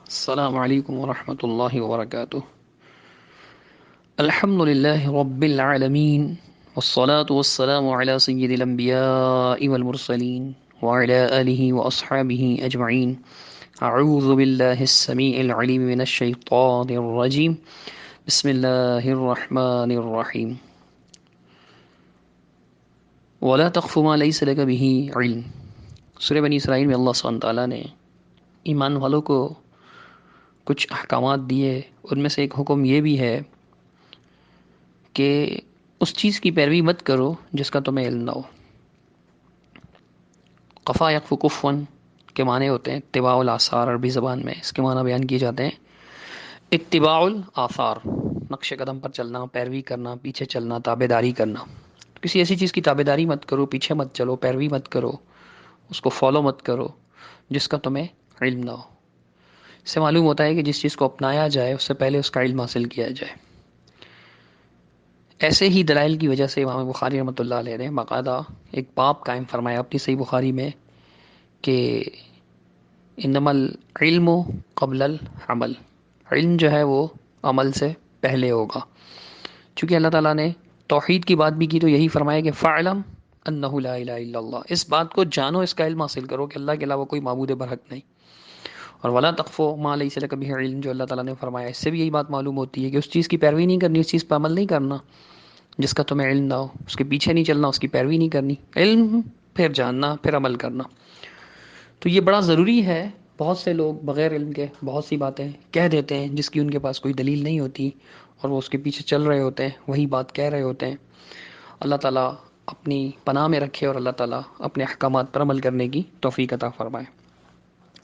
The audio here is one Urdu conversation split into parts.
السلام علیکم ورحمۃ اللہ وبرکاتہ۔ الحمد للہ رب العالمین والصلاة والسلام علی سید الانبیاء والمرسلین وعلی آلہ واصحابہ اجمعین۔ اعوذ باللہ السمیع العلیم من الشیطان الرجیم، بسم اللہ الرحمن الرحیم۔ ولا تقف ما لیس لک بہ علم۔ سورہ بنی اسرائیل میں اللہ سبحانہ تعالیٰ نے ایمان والوں کو کچھ احکامات دیے، ان میں سے ایک حکم یہ بھی ہے کہ اس چیز کی پیروی مت کرو جس کا تمہیں علم نہ ہو۔ قفا یقف کفون کے معنی ہوتے ہیں اتباع الاثار، عربی زبان میں اس کے معنی بیان کیے جاتے ہیں اتباع الاثار، نقش قدم پر چلنا، پیروی کرنا، پیچھے چلنا، تابع داری کرنا۔ کسی ایسی چیز کی تابع داری مت کرو، پیچھے مت چلو، پیروی مت کرو، اس کو فالو مت کرو جس کا تمہیں علم نہ ہو۔ اس سے معلوم ہوتا ہے کہ جس چیز کو اپنایا جائے اس سے پہلے اس کا علم حاصل کیا جائے۔ ایسے ہی دلائل کی وجہ سے امام بخاری رحمۃ اللہ علیہ نے باقاعدہ ایک باب قائم فرمایا اپنی صحیح بخاری میں کہ انما العلم قبل العمل، علم جو ہے وہ عمل سے پہلے ہوگا۔ چونکہ اللہ تعالیٰ نے توحید کی بات بھی کی تو یہی فرمایا کہ فَاعْلَمْ أَنَّهُ لَا إِلَهَ إِلَّا اللَّهُ، اس بات کو جانو، اس کا علم حاصل کرو کہ اللہ کے علاوہ کوئی معبود برحق نہیں۔ اور ولا تقف ما لیس لک بہ علم جو اللہ تعالیٰ نے فرمایا، اس سے بھی یہی بات معلوم ہوتی ہے کہ اس چیز کی پیروی نہیں کرنی، اس چیز پر عمل نہیں کرنا جس کا تمہیں علم نہ ہو، اس کے پیچھے نہیں چلنا، اس کی پیروی نہیں کرنی۔ علم پھر جاننا، پھر عمل کرنا، تو یہ بڑا ضروری ہے۔ بہت سے لوگ بغیر علم کے بہت سی باتیں کہہ دیتے ہیں جس کی ان کے پاس کوئی دلیل نہیں ہوتی، اور وہ اس کے پیچھے چل رہے ہوتے ہیں، وہی بات کہہ رہے ہوتے ہیں۔ اللہ تعالیٰ اپنی پناہ میں رکھے اور اللہ تعالیٰ اپنے احکامات پر عمل کرنے کی توفیق عطا فرمائے۔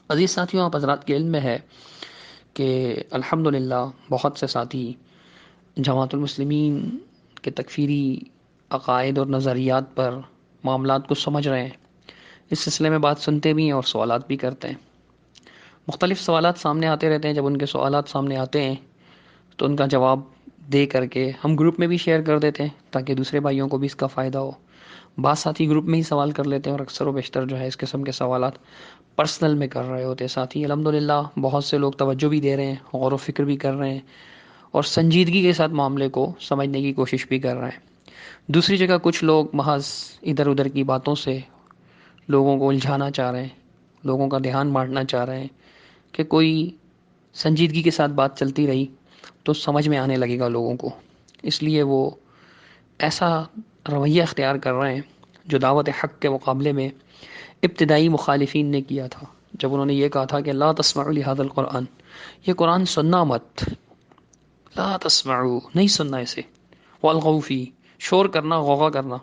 عزیز ساتھیوں، آپ حضرات کے علم میں ہے کہ الحمدللہ بہت سے ساتھی جماعت المسلمین کے تکفیری عقائد اور نظریات پر معاملات کو سمجھ رہے ہیں۔ اس سلسلے میں بات سنتے بھی ہیں اور سوالات بھی کرتے ہیں۔ مختلف سوالات سامنے آتے رہتے ہیں۔ جب ان کے سوالات سامنے آتے ہیں تو ان کا جواب دے کر کے ہم گروپ میں بھی شیئر کر دیتے ہیں تاکہ دوسرے بھائیوں کو بھی اس کا فائدہ ہو۔ بعض ساتھی گروپ میں ہی سوال کر لیتے ہیں اور اکثر و بیشتر جو ہے اس قسم کے سوالات پرسنل میں کر رہے ہوتے ہیں ساتھی۔ الحمدللہ بہت سے لوگ توجہ بھی دے رہے ہیں، غور و فکر بھی کر رہے ہیں، اور سنجیدگی کے ساتھ معاملے کو سمجھنے کی کوشش بھی کر رہے ہیں۔ دوسری جگہ کچھ لوگ محض ادھر ادھر کی باتوں سے لوگوں کو الجھانا چاہ رہے ہیں، لوگوں کا دھیان بانٹنا چاہ رہے ہیں کہ کوئی سنجیدگی کے ساتھ بات چلتی رہی تو سمجھ میں آنے لگے گا لوگوں کو، اس لیے وہ ایسا رویہ اختیار کر رہے ہیں جو دعوت حق کے مقابلے میں ابتدائی مخالفین نے کیا تھا، جب انہوں نے یہ کہا تھا کہ لا تسمعوا لهذا القرآن، یہ قرآن سننا مت، لا تسمعوا، نہیں سننا اسے، والغوا فیہ، شور کرنا، غوغا کرنا،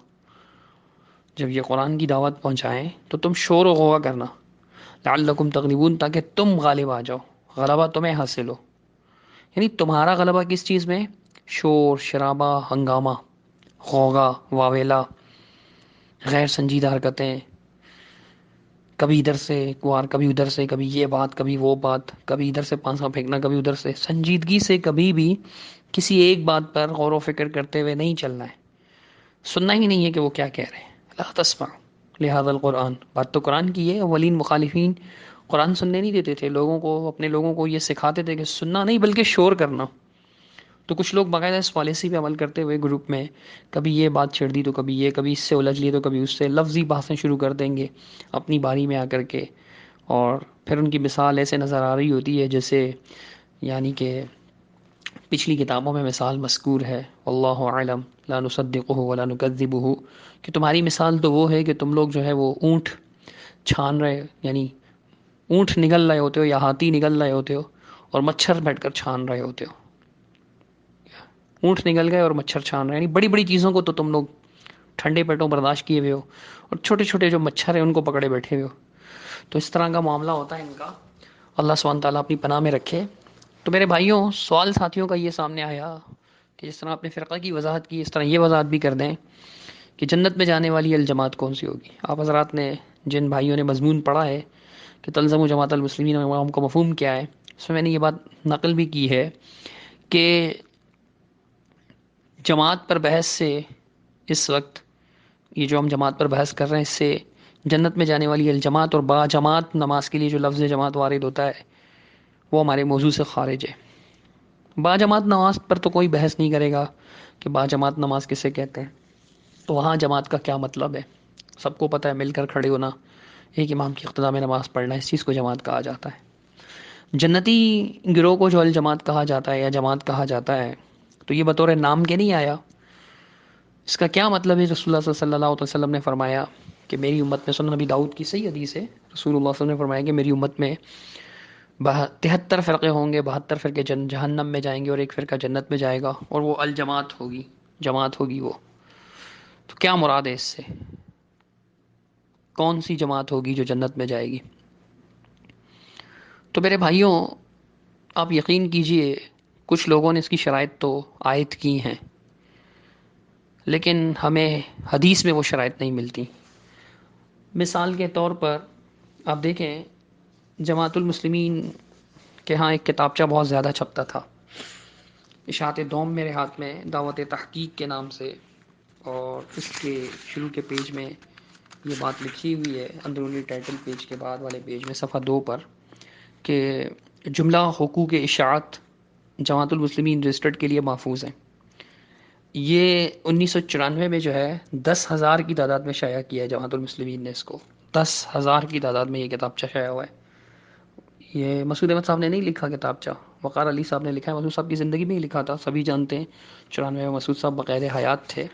جب یہ قرآن کی دعوت پہنچائیں تو تم شور و غوغا کرنا، لعلکم تغلبون، تاکہ تم غالب آ جاؤ، غلبہ تمہیں حاصل ہو۔ یعنی تمہارا غلبہ کس چیز میں؟ شور شرابہ، ہنگامہ، غوغا، واویلا، غیر سنجیدہ حرکتیں، کبھی ادھر سے کوار، کبھی ادھر سے، کبھی یہ بات، کبھی وہ بات، کبھی ادھر سے پانسا پھینکنا، کبھی ادھر سے۔ سنجیدگی سے کبھی بھی کسی ایک بات پر غور و فکر کرتے ہوئے نہیں چلنا ہے، سننا ہی نہیں ہے کہ وہ کیا کہہ رہے ہیں۔ لا تسمع لہذا القرآن، بات تو قرآن کی ہے۔ اولین مخالفین قرآن سننے نہیں دیتے تھے لوگوں کو، اپنے لوگوں کو یہ سکھاتے تھے کہ سننا نہیں بلکہ شور کرنا۔ تو کچھ لوگ باقاعدہ اس پالیسی پہ عمل کرتے ہوئے گروپ میں کبھی یہ بات چھیڑ دی تو کبھی یہ، کبھی اس سے الجھ لیے تو کبھی اس سے، لفظی بحثیں شروع کر دیں گے اپنی باری میں آ کر کے، اور پھر ان کی مثال ایسے نظر آ رہی ہوتی ہے جیسے یعنی کہ پچھلی کتابوں میں مثال مذکور ہے، واللہ اعلم لا نصدقہ ولا نکذبہ، کہ تمہاری مثال تو وہ ہے کہ تم لوگ جو ہے وہ اونٹ چھان رہے، یعنی اونٹ نگل رہے ہوتے ہو یا ہاتھی نگل رہے ہوتے ہو اور مچھر بیٹھ کر چھان رہے ہوتے ہو۔ اونٹ نگل گئے اور مچھر چھان رہے ہیں، یعنی بڑی بڑی چیزوں کو تو تم لوگ ٹھنڈے پیٹوں برداشت کیے ہوئے ہو، اور چھوٹے چھوٹے جو مچھر ہیں ان کو پکڑے بیٹھے ہوئے ہو۔ تو اس طرح کا معاملہ ہوتا ہے ان کا، اللہ سبحانہ تعالیٰ اپنی پناہ میں رکھے۔ تو میرے بھائیوں، سوال ساتھیوں کا یہ سامنے آیا کہ جس طرح آپ نے فرقہ کی وضاحت کی اس طرح یہ وضاحت بھی کر دیں کہ جنت میں جانے والی الجماعت کون سی ہوگی۔ آپ حضرات نے جن بھائیوں نے مضمون پڑھا ہے کہ تلزم جماعت المسلمین عوام کا مفہوم کیا ہے، اس میں میں نے یہ بات نقل بھی کی ہے کہ جماعت پر بحث سے اس وقت یہ جو ہم جماعت پر بحث کر رہے ہیں اس سے جنت میں جانے والی الجماعت اور با جماعت نماز کے لیے جو لفظ جماعت وارد ہوتا ہے وہ ہمارے موضوع سے خارج ہے۔ باجماعت نماز پر تو کوئی بحث نہیں کرے گا کہ باجماعت نماز کسے کہتے ہیں، تو وہاں جماعت کا کیا مطلب ہے؟ سب کو پتہ ہے، مل کر کھڑے ہونا، ایک امام کی اقتداء میں نماز پڑھنا، اس چیز کو جماعت کہا جاتا ہے۔ جنتی گروہ کو جو الجماعت کہا جاتا ہے یا جماعت کہا جاتا ہے، تو یہ بطور نام کے نہیں آیا۔ اس کا کیا مطلب ہے؟ رسول اللہ صلی اللہ علیہ وسلم نے فرمایا کہ میری امت میں، سنن نبی داؤد کی صحیح حدیث ہے، رسول اللہ صلی اللہ علیہ وسلم نے فرمایا کہ میری امت میں 73 فرقے ہوں گے، 72 فرقے جہنم میں جائیں گے اور ایک فرقہ جنت میں جائے گا، اور وہ الجماعت ہوگی، جماعت ہوگی وہ۔ تو کیا مراد ہے اس سے؟ کون سی جماعت ہوگی جو جنت میں جائے گی؟ تو میرے بھائیوں، آپ یقین کیجئے کچھ لوگوں نے اس کی شرائط تو عائد کی ہیں، لیکن ہمیں حدیث میں وہ شرائط نہیں ملتی۔ مثال کے طور پر آپ دیکھیں، جماعت المسلمین کے ہاں ایک کتابچہ بہت زیادہ چھپتا تھا، اشاعت دوم میرے ہاتھ میں دعوت تحقیق کے نام سے، اور اس کے شروع کے پیج میں یہ بات لکھی ہوئی ہے، اندرونی ٹائٹل پیج کے بعد والے پیج میں صفحہ 2 پر، کہ جملہ حقوق اشاعت جماعت المسلمین رجسٹرڈ کے لیے محفوظ ہیں۔ یہ 1994 میں جو ہے 10,000 کی تعداد میں شائع کیا ہے جماعت المسلمین نے اس کو، 10,000 کی تعداد میں یہ کتابچہ شائع ہوا ہے۔ یہ مسعود احمد صاحب نے نہیں لکھا کتابچہ، وقار علی صاحب نے لکھا ہے، مسعود صاحب کی زندگی میں ہی لکھا تھا، سبھی جانتے ہیں 94 میں مسعود صاحب بقید حیات تھے۔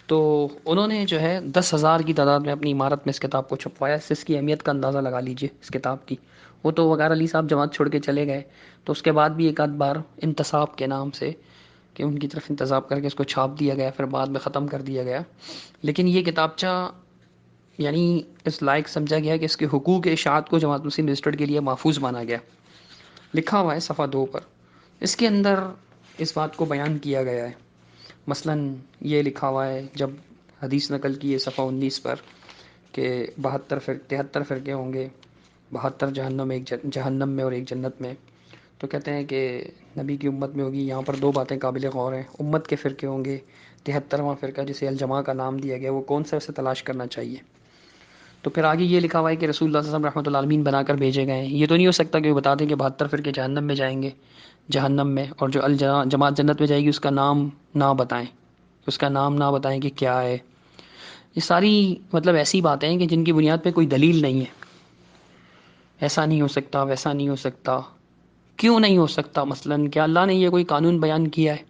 تو انہوں نے جو ہے 10,000 کی تعداد میں اپنی عمارت میں اس کتاب کو چھپوایا، اس کی اہمیت کا اندازہ لگا لیجئے اس کتاب کی۔ وہ تو وقار علی صاحب جماعت چھوڑ کے چلے گئے، تو اس کے بعد بھی ایک آدھ بار انتصاب کے نام سے کہ ان کی طرف انتساب کر کے اس کو چھاپ دیا گیا، پھر بعد میں ختم کر دیا گیا، لیکن یہ کتابچہ یعنی اس لائق سمجھا گیا کہ اس کے حقوق اشاعت کو جماعت مسلم رجسٹرڈ کے لیے محفوظ مانا گیا۔ لکھا ہوا ہے صفحہ 2 پر، اس کے اندر اس بات کو بیان کیا گیا ہے۔ مثلا یہ لکھا ہوا ہے، جب حدیث نقل کی ہے صفحہ 19 پر، کہ 73 فرقے ہوں گے، 72 جہنم میں اور ایک جنت میں، تو کہتے ہیں کہ نبی کی امت میں ہوگی، یہاں پر دو باتیں قابل غور ہیں، امت کے فرقے ہوں گے، 73واں فرقہ جسے الجماع کا نام دیا گیا وہ کون سا، اسے تلاش کرنا چاہیے۔ تو پھر آگے یہ لکھا ہوا ہے کہ رسول اللہ صلی اللہ علیہ وسلم رحمۃ العالمین بنا کر بھیجے گئے ہیں۔ یہ تو نہیں ہو سکتا کہ وہ بتا دیں کہ 72 فرقے جہنم میں جائیں گے، جہنم میں، اور جو جماعت جنت میں جائے گی اس کا نام نہ بتائیں، اس کا نام نہ بتائیں کہ کیا ہے۔ یہ ساری مطلب ایسی باتیں ہیں کہ جن کی بنیاد پہ کوئی دلیل نہیں ہے۔ ایسا نہیں ہو سکتا، ویسا نہیں ہو سکتا۔ کیوں نہیں ہو سکتا؟ مثلاً کیا اللہ نے یہ کوئی قانون بیان کیا ہے؟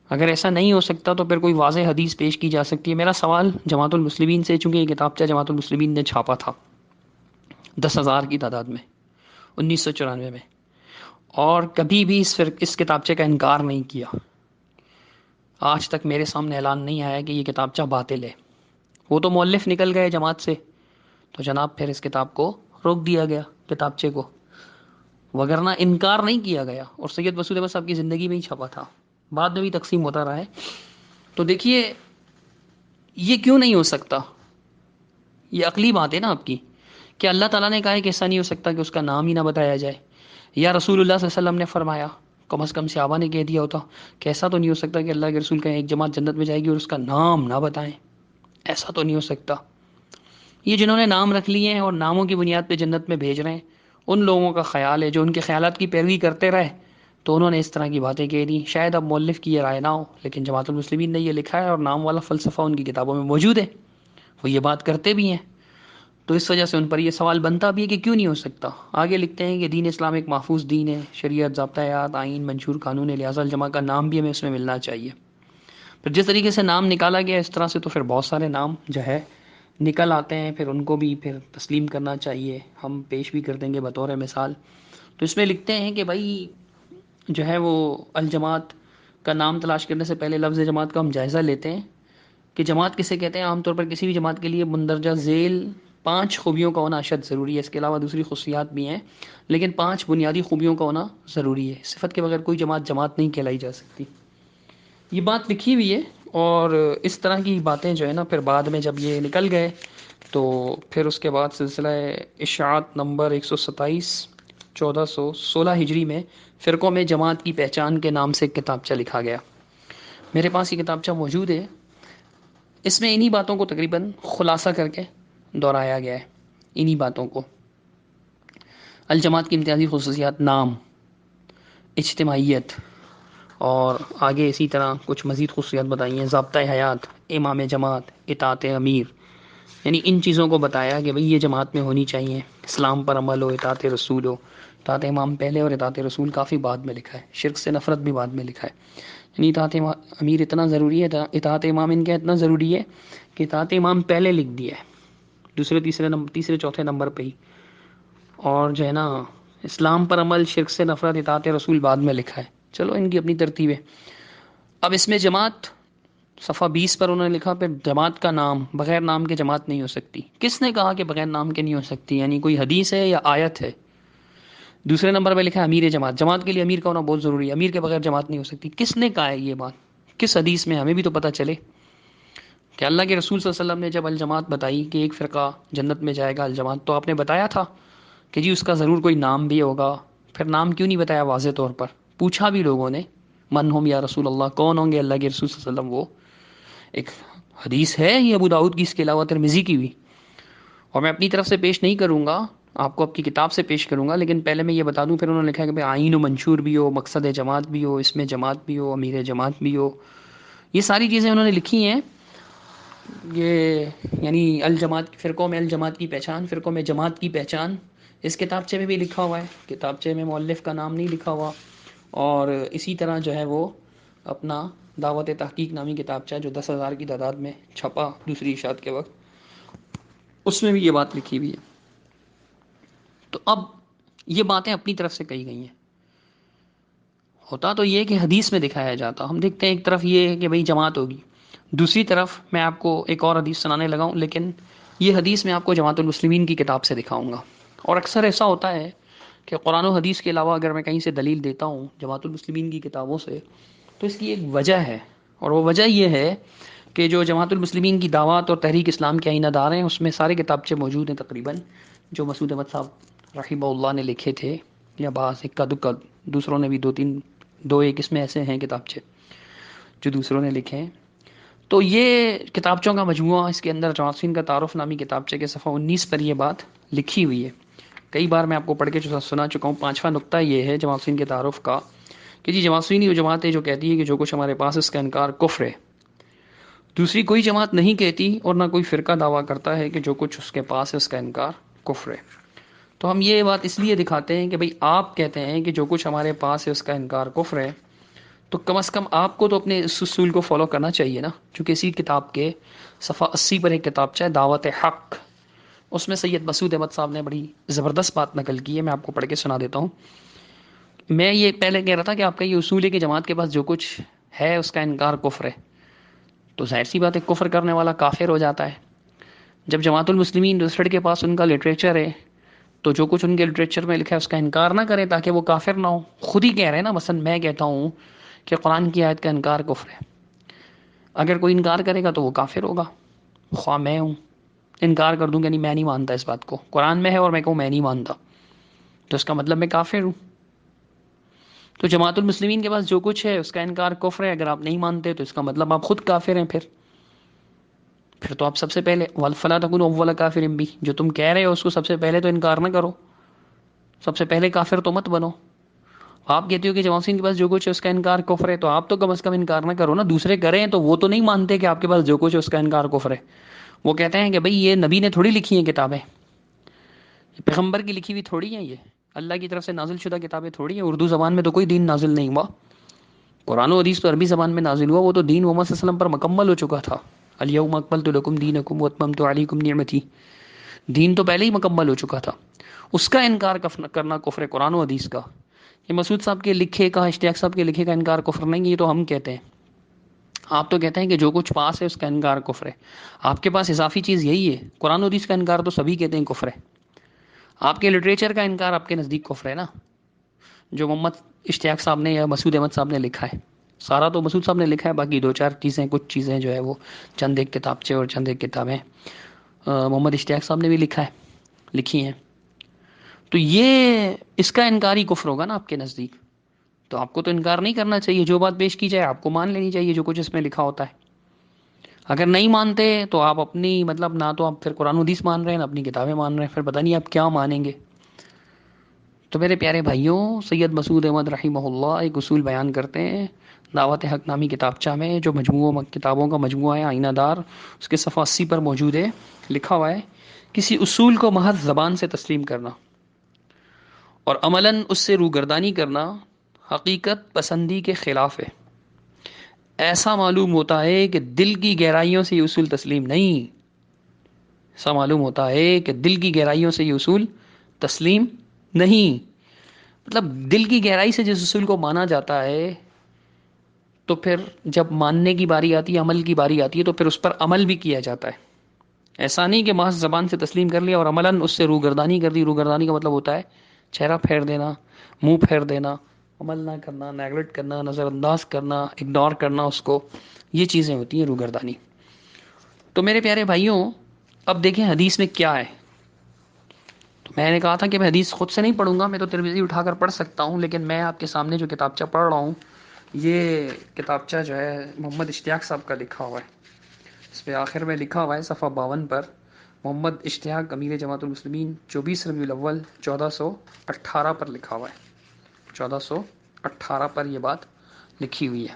اگر ایسا نہیں ہو سکتا تو پھر کوئی واضح حدیث پیش کی جا سکتی ہے۔ میرا سوال جماعت المسلمین سے، چونکہ یہ کتابچہ جماعت المسلمین نے چھاپا تھا 10,000 کی تعداد میں 1994 میں، اور کبھی بھی اس کتابچے کا انکار نہیں کیا، آج تک میرے سامنے اعلان نہیں آیا کہ یہ کتابچہ باطل ہے۔ وہ تو مؤلف نکل گئے جماعت سے، تو جناب پھر اس کتاب کو روک دیا گیا، کتابچے کو، وگرنہ انکار نہیں کیا گیا، اور سید مسعود احمد صاحب کی زندگی میں ہی چھپا تھا، بعد میں بھی تقسیم ہوتا رہا ہے۔ تو دیکھیے یہ کیوں نہیں ہو سکتا؟ یہ عقلی بات ہے نا آپ کی، کہ اللہ تعالیٰ نے کہا ہے کہ ایسا نہیں ہو سکتا کہ اس کا نام ہی نہ بتایا جائے، یا رسول اللہ صلی اللہ علیہ وسلم نے فرمایا، کم از کم صحابہ نے کہہ دیا ہوتا کہ ایسا تو نہیں ہو سکتا کہ اللہ کے رسول کہیں ایک جماعت جنت میں جائے گی اور اس کا نام نہ بتائیں، ایسا تو نہیں ہو سکتا۔ یہ جنہوں نے نام رکھ لیے ہیں اور ناموں کی بنیاد پہ جنت میں بھیج رہے ہیں، ان لوگوں کا خیال ہے جو ان کے خیالات کی پیروی کرتے رہے، تو انہوں نے اس طرح کی باتیں کہہ دی۔ شاید اب مؤلف کی یہ رائے نہ ہو، لیکن جماعت المسلمین نے یہ لکھا ہے اور نام والا فلسفہ ان کی کتابوں میں موجود ہے، وہ یہ بات کرتے بھی ہیں، تو اس وجہ سے ان پر یہ سوال بنتا بھی ہے کہ کیوں نہیں ہو سکتا۔ آگے لکھتے ہیں کہ دین اسلام ایک محفوظ دین ہے، شریعت، ضابطۂ آئین، منشور قانون ہے، لہٰذا الجماع کا نام بھی ہمیں اس میں ملنا چاہیے۔ پھر جس طریقے سے نام نکالا گیا اس طرح سے تو پھر بہت سارے نام جو ہے نکل آتے ہیں، پھر ان کو بھی پھر تسلیم کرنا چاہیے، ہم پیش بھی کر دیں گے بطور مثال۔ تو اس میں لکھتے ہیں کہ بھائی جو ہے وہ الجماعت کا نام تلاش کرنے سے پہلے لفظ جماعت کا ہم جائزہ لیتے ہیں کہ جماعت کسے کہتے ہیں۔ عام طور پر کسی بھی جماعت کے لیے مندرجہ ذیل 5 خوبیوں کا ہونا اشد ضروری ہے، اس کے علاوہ دوسری خصوصیات بھی ہیں، لیکن 5 بنیادی خوبیوں کا ہونا ضروری ہے۔ صفت کے بغیر کوئی جماعت جماعت نہیں کہلائی جا سکتی، یہ بات لکھی ہوئی ہے۔ اور اس طرح کی باتیں جو ہے نا پھر بعد میں جب یہ نکل گئے تو پھر اس کے بعد سلسلہ اشاعت نمبر 127 1416 ہجری میں فرقوں میں جماعت کی پہچان کے نام سے ایک کتابچہ لکھا گیا۔ میرے پاس یہ کتابچہ موجود ہے، اس میں انہی باتوں کو تقریباً خلاصہ کر کے دہرایا گیا ہے، انہی باتوں کو۔ الجماعت کی امتیازی خصوصیات: نام، اجتماعیت، اور آگے اسی طرح کچھ مزید خصوصیات بتائی ہیں: ضابطۂ حیات، امام جماعت، اطاعت امیر، یعنی ان چیزوں کو بتایا کہ بھئی یہ جماعت میں ہونی چاہیے. اسلام پر عمل ہو، اطاعت رسول ہو. اطاعت امام پہلے اور اطاعت رسول کافی بعد میں لکھا ہے. شرک سے نفرت بھی بعد میں لکھا ہے. یعنی اطاعت امیر اتنا ضروری ہے، اطاعت امام ان کا اتنا ضروری ہے کہ اطاعت امام پہلے لکھ دیا ہے، تیسرے چوتھے نمبر پہ ہی. اور جو ہے نا اسلام پر عمل، شرک سے نفرت، اطاعت رسول بعد میں لکھا ہے. چلو ان کی اپنی ترتیب ہے. اب اس میں جماعت صفحہ 20 پر انہوں نے لکھا پھر جماعت کا نام، بغیر نام کے جماعت نہیں ہو سکتی. کس نے کہا کہ بغیر نام کے نہیں ہو سکتی؟ یعنی کوئی حدیث ہے یا آیت ہے؟ دوسرے نمبر پہ لکھا ہے امیر جماعت. جماعت کے لیے امیر کا ہونا بہت ضروری ہے، امیر کے بغیر جماعت نہیں ہو سکتی. کس نے کہا ہے یہ بات؟ کس حدیث میں؟ ہمیں بھی تو پتہ چلے. کہ اللہ کے رسول صلی اللہ علیہ وسلم نے جب الجماعت بتائی کہ ایک فرقہ جنت میں جائے گا الجماعت، تو آپ نے بتایا تھا کہ جی اس کا ضرور کوئی نام بھی ہوگا. پھر نام کیوں نہیں بتایا واضح طور پر؟ پوچھا بھی لوگوں نے، من ہم یا رسول اللہ، کون ہوں گے اللہ کے رسول صلی اللہ علیہ وسلم؟ وہ ایک حدیث ہے یہ ابو داؤد کی، اس کے علاوہ ترمذی کی بھی. اور میں اپنی طرف سے پیش نہیں کروں گا، آپ کو آپ کی کتاب سے پیش کروں گا. لیکن پہلے میں یہ بتا دوں، پھر انہوں نے لکھا کہ آئین و منشور بھی ہو، مقصد جماعت بھی ہو، اس میں جماعت بھی ہو، امیر جماعت بھی ہو. یہ ساری چیزیں انہوں نے لکھی ہیں. یہ یعنی الجماعت، فرقوں میں الجماعت کی پہچان، فرقوں میں جماعت کی پہچان اس کتابچے میں بھی لکھا ہوا ہے. کتابچے میں مؤلف کا نام نہیں لکھا ہوا. اور اسی طرح جو ہے وہ اپنا دعوت تحقیق نامی کتابچہ جو 10,000 کی تعداد میں چھپا دوسری اشاعت کے وقت، اس میں بھی یہ بات لکھی ہوئی ہے. تو اب یہ باتیں اپنی طرف سے کہی گئی ہیں. ہوتا تو یہ کہ حدیث میں دکھایا جاتا. ہم دیکھتے ہیں ایک طرف یہ ہے کہ بھئی جماعت ہوگی، دوسری طرف میں آپ کو ایک اور حدیث سنانے لگا ہوں، لیکن یہ حدیث میں آپ کو جماعت المسلمین کی کتاب سے دکھاؤں گا. اور اکثر ایسا ہوتا ہے کہ قرآن و حدیث کے علاوہ اگر میں کہیں سے دلیل دیتا ہوں جماعت المسلمین کی کتابوں سے، تو اس کی ایک وجہ ہے. اور وہ وجہ یہ ہے کہ جو جماعت المسلمین کی دعوات اور تحریک اسلام کے آئینہ دار ہیں، اس میں سارے کتابچے موجود ہیں تقریباً، جو مسعود احمد صاحب رحمہ اللہ نے لکھے تھے، یا بعض اکا دکا دوسروں نے بھی دو ایک اس میں ایسے ہیں کتابچے جو دوسروں نے لکھے ہیں. تو یہ کتابچوں کا مجموعہ، اس کے اندر جماعتین کا تعارف نامی کتابچے کے صفحہ 19 پر یہ بات لکھی ہوئی ہے. کئی بار میں آپ کو پڑھ کے سنا چکا ہوں. 5واں نقطہ یہ ہے جماعتین کے تعارف کا کہ جی جماعتین وہ جماعت ہے جو کہتی ہے کہ جو کچھ ہمارے پاس اس کا انکار کفر ہے. دوسری کوئی جماعت نہیں کہتی اور نہ کوئی فرقہ دعویٰ کرتا ہے کہ جو کچھ اس کے پاس ہے اس کا انکار کفر ہے. تو ہم یہ بات اس لیے دکھاتے ہیں کہ بھئی آپ کہتے ہیں کہ جو کچھ ہمارے پاس ہے اس کا انکار کفر ہے، تو کم از کم آپ کو تو اپنے اس اصول کو فالو کرنا چاہیے نا. چونکہ اسی کتاب کے صفحہ 80 پر ایک کتابچہ ہے دعوت حق، اس میں سید مسعود احمد صاحب نے بڑی زبردست بات نقل کی ہے. میں آپ کو پڑھ کے سنا دیتا ہوں. میں یہ پہلے کہہ رہا تھا کہ آپ کا یہ اصول ہے کہ جماعت کے پاس جو کچھ ہے اس کا انکار کفر ہے، تو ظاہر سی بات ہے کفر کرنے والا کافر ہو جاتا ہے. جب جماعت المسلمین دوسرے کے پاس ان کا لٹریچر ہے، تو جو کچھ ان کے لٹریچر میں لکھا ہے اس کا انکار نہ کرے تاکہ وہ کافر نہ ہو. خود ہی کہہ رہے ہیں نا، مثلا میں کہتا ہوں کہ قرآن کی آیت کا انکار کفر ہے، اگر کوئی انکار کرے گا تو وہ کافر ہوگا. خواہ میں ہوں انکار کر دوں کہ نہیں میں نہیں مانتا اس بات کو، قرآن میں ہے اور میں کہوں میں نہیں مانتا، تو اس کا مطلب میں کافر ہوں. تو جماعت المسلمین کے پاس جو کچھ ہے اس کا انکار کفر ہے. اگر آپ نہیں مانتے تو اس کا مطلب آپ خود کافر ہیں. پھر تو آپ سب سے پہلے فَلَا تَكُونُوا أَوَّلَ كَافِرٍ بِهِ، جو تم کہہ رہے ہو اس کو سب سے پہلے تو انکار نہ کرو، سب سے پہلے کافر تو مت بنو. آپ کہتے ہو کہ جماعتین کے پاس جو کچھ ہے اس کا انکار کفر ہے، تو آپ تو کم از کم انکار نہ کرو نا. دوسرے کریں تو وہ تو نہیں مانتے کہ آپ کے پاس جو کچھ ہے اس کا انکار کفر ہے. وہ کہتے ہیں کہ بھئی یہ نبی نے تھوڑی لکھی ہیں کتابیں، پیغمبر کی لکھی ہوئی تھوڑی ہیں، یہ اللہ کی طرف سے نازل شدہ کتابیں تھوڑی ہیں. اردو زبان میں تو کوئی دین نازل نہیں ہوا. قرآن و حدیث تو عربی زبان میں نازل ہوا، وہ تو دین محمد صلی اللہ علیہ وسلم پر مکمل ہو چکا تھا. الیوم اکملت لکم دینکم واتممت علیکم نعمتی، دین تو پہلے ہی مکمل ہو چکا تھا. اس کا انکار کرنا کفر ہے قرآن و حدیث کا. یہ مسعود صاحب کے لکھے کا، اشتیاق صاحب کے لکھے کا انکار کفر نہیں، یہ تو ہم کہتے ہیں. آپ تو کہتے ہیں کہ جو کچھ پاس ہے اس کا انکار کفر ہے. آپ کے پاس اضافی چیز یہی ہے. قرآن و حدیث کا انکار تو سبھی کہتے ہیں کفر ہے. آپ کے لٹریچر کا انکار آپ کے نزدیک کفر ہے نا، جو محمد اشتیاق صاحب نے یا مسعود احمد صاحب نے لکھا ہے. سارا تو مسعود صاحب نے لکھا ہے، باقی دو چار چیزیں، کچھ چیزیں جو ہے وہ چند ایک کتابچے اور چند ایک کتابیں محمد اشتیاق صاحب نے بھی لکھی ہیں. تو یہ اس کا انکار ہی کفر ہوگا نا آپ کے نزدیک. تو آپ کو تو انکار نہیں کرنا چاہیے، جو بات پیش کی جائے آپ کو مان لینی چاہیے جو کچھ اس میں لکھا ہوتا ہے. اگر نہیں مانتے تو آپ اپنی مطلب نہ تو آپ پھر قرآن و حدیث مان رہے ہیں نہ اپنی کتابیں مان رہے ہیں، پھر پتہ نہیں آپ کیا مانیں گے. تو میرے پیارے بھائیوں، سید مسعود احمد رحمہ اللہ ایک اصول بیان کرتے ہیں دعوت حق نامی کتابچہ میں، جو کتابوں کا مجموعہ ہے آئینہ دار، اس کے صفحہ 80 پر موجود ہے۔ لکھا ہوا ہے، کسی اصول کو محض زبان سے تسلیم کرنا اور عملاً اس سے روگردانی کرنا حقیقت پسندی کے خلاف ہے۔ ایسا معلوم ہوتا ہے کہ دل کی گہرائیوں سے یہ اصول تسلیم نہیں، ایسا معلوم ہوتا ہے کہ دل کی گہرائیوں سے یہ اصول تسلیم نہیں۔ مطلب دل کی گہرائی سے جس اصول کو مانا جاتا ہے، تو پھر جب ماننے کی باری آتی ہے، عمل کی باری آتی ہے، تو پھر اس پر عمل بھی کیا جاتا ہے۔ ایسا نہیں کہ محض زبان سے تسلیم کر لیا اور عملاً اس سے روگردانی کر دی۔ روگردانی کا مطلب ہوتا ہے چہرہ پھیر دینا، منہ پھیر دینا، عمل نہ کرنا، نیگلیکٹ کرنا، نظر انداز کرنا، اگنور کرنا اس کو، یہ چیزیں ہوتی ہیں روگردانی۔ تو میرے پیارے بھائیوں، اب دیکھیں حدیث میں کیا ہے۔ تو میں نے کہا تھا کہ میں حدیث خود سے نہیں پڑھوں گا، میں تو ترمذی اٹھا کر پڑھ سکتا ہوں، لیکن میں آپ کے سامنے جو کتابچہ پڑھ رہا ہوں، یہ کتابچہ جو ہے محمد اشتیاق صاحب کا لکھا ہوا ہے۔ اس پہ آخر میں لکھا ہوا ہے صفحہ 52 پر، محمد اشتیاق امیر جماعت المسلمین 24 ربیع الاول 1418 پر لکھا ہوا ہے۔ 1418 پر یہ بات لکھی ہوئی ہے۔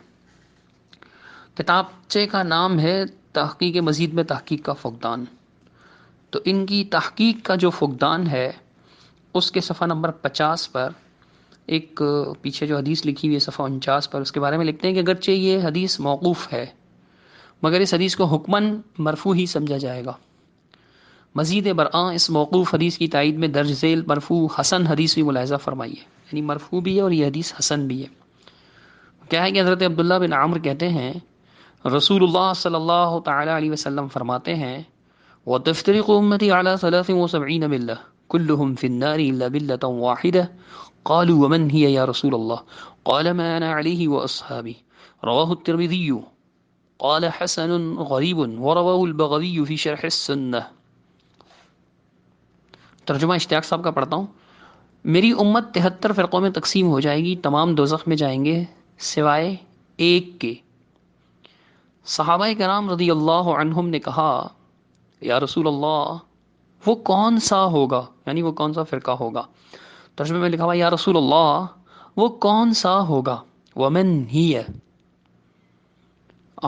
کتابچے کا نام ہے تحقیق مزید میں تحقیق کا فقدان۔ تو ان کی تحقیق کا جو فقدان ہے، اس کے صفحہ نمبر 50 پر ایک پیچھے جو حدیث لکھی ہوئی ہے صفحہ 49 پر، اس کے بارے میں لکھتے ہیں کہ اگرچہ یہ حدیث موقوف ہے، مگر اس حدیث کو حکماً مرفوع ہی سمجھا جائے گا۔ مزید برآں اس موقوف حدیث کی تائید میں درج ذیل مرفوع حسن حدیث بھی ملاحظہ فرمائیے، یعنی مرفوع بھی ہے اور یہ حدیث حسن بھی ہے۔ کیا ہے کہ حضرت عبداللہ بن عمرو کہتے ہیں، رسول اللہ صلی اللہ تعالی علیہ وسلم فرماتے ہیں، وَتَفْتَرِقُ أُمَّتِي عَلَى 73 مِلَّةٍ كُلُّهُمْ فِي النَّارِ إِلَّا مِلَّةً وَاحِدَةً قَالُوا وَمَنْ هِيَ يَا رَسُولَ اللَّهِ قَالَ مَا أَنَا عَلَيْهِ وَأَصْحَابِي رواه الترمذي قال حسن غریب ورواه البغوی فی شرح السنہ۔ ترجمہ اشتیاق صاحب کا پڑھتا ہوں۔ میری امت 73 فرقوں میں تقسیم ہو جائے گی، تمام دوزخ میں جائیں گے سوائے ایک کے۔ صحابہ کرام رضی اللہ عنہم نے کہا، یا رسول اللہ، وہ کون سا ہوگا، یعنی وہ کون سا فرقہ ہوگا؟ ترجمے میں لکھا ہوا، یا رسول اللہ، وہ کون سا ہوگا؟ ومن ہی،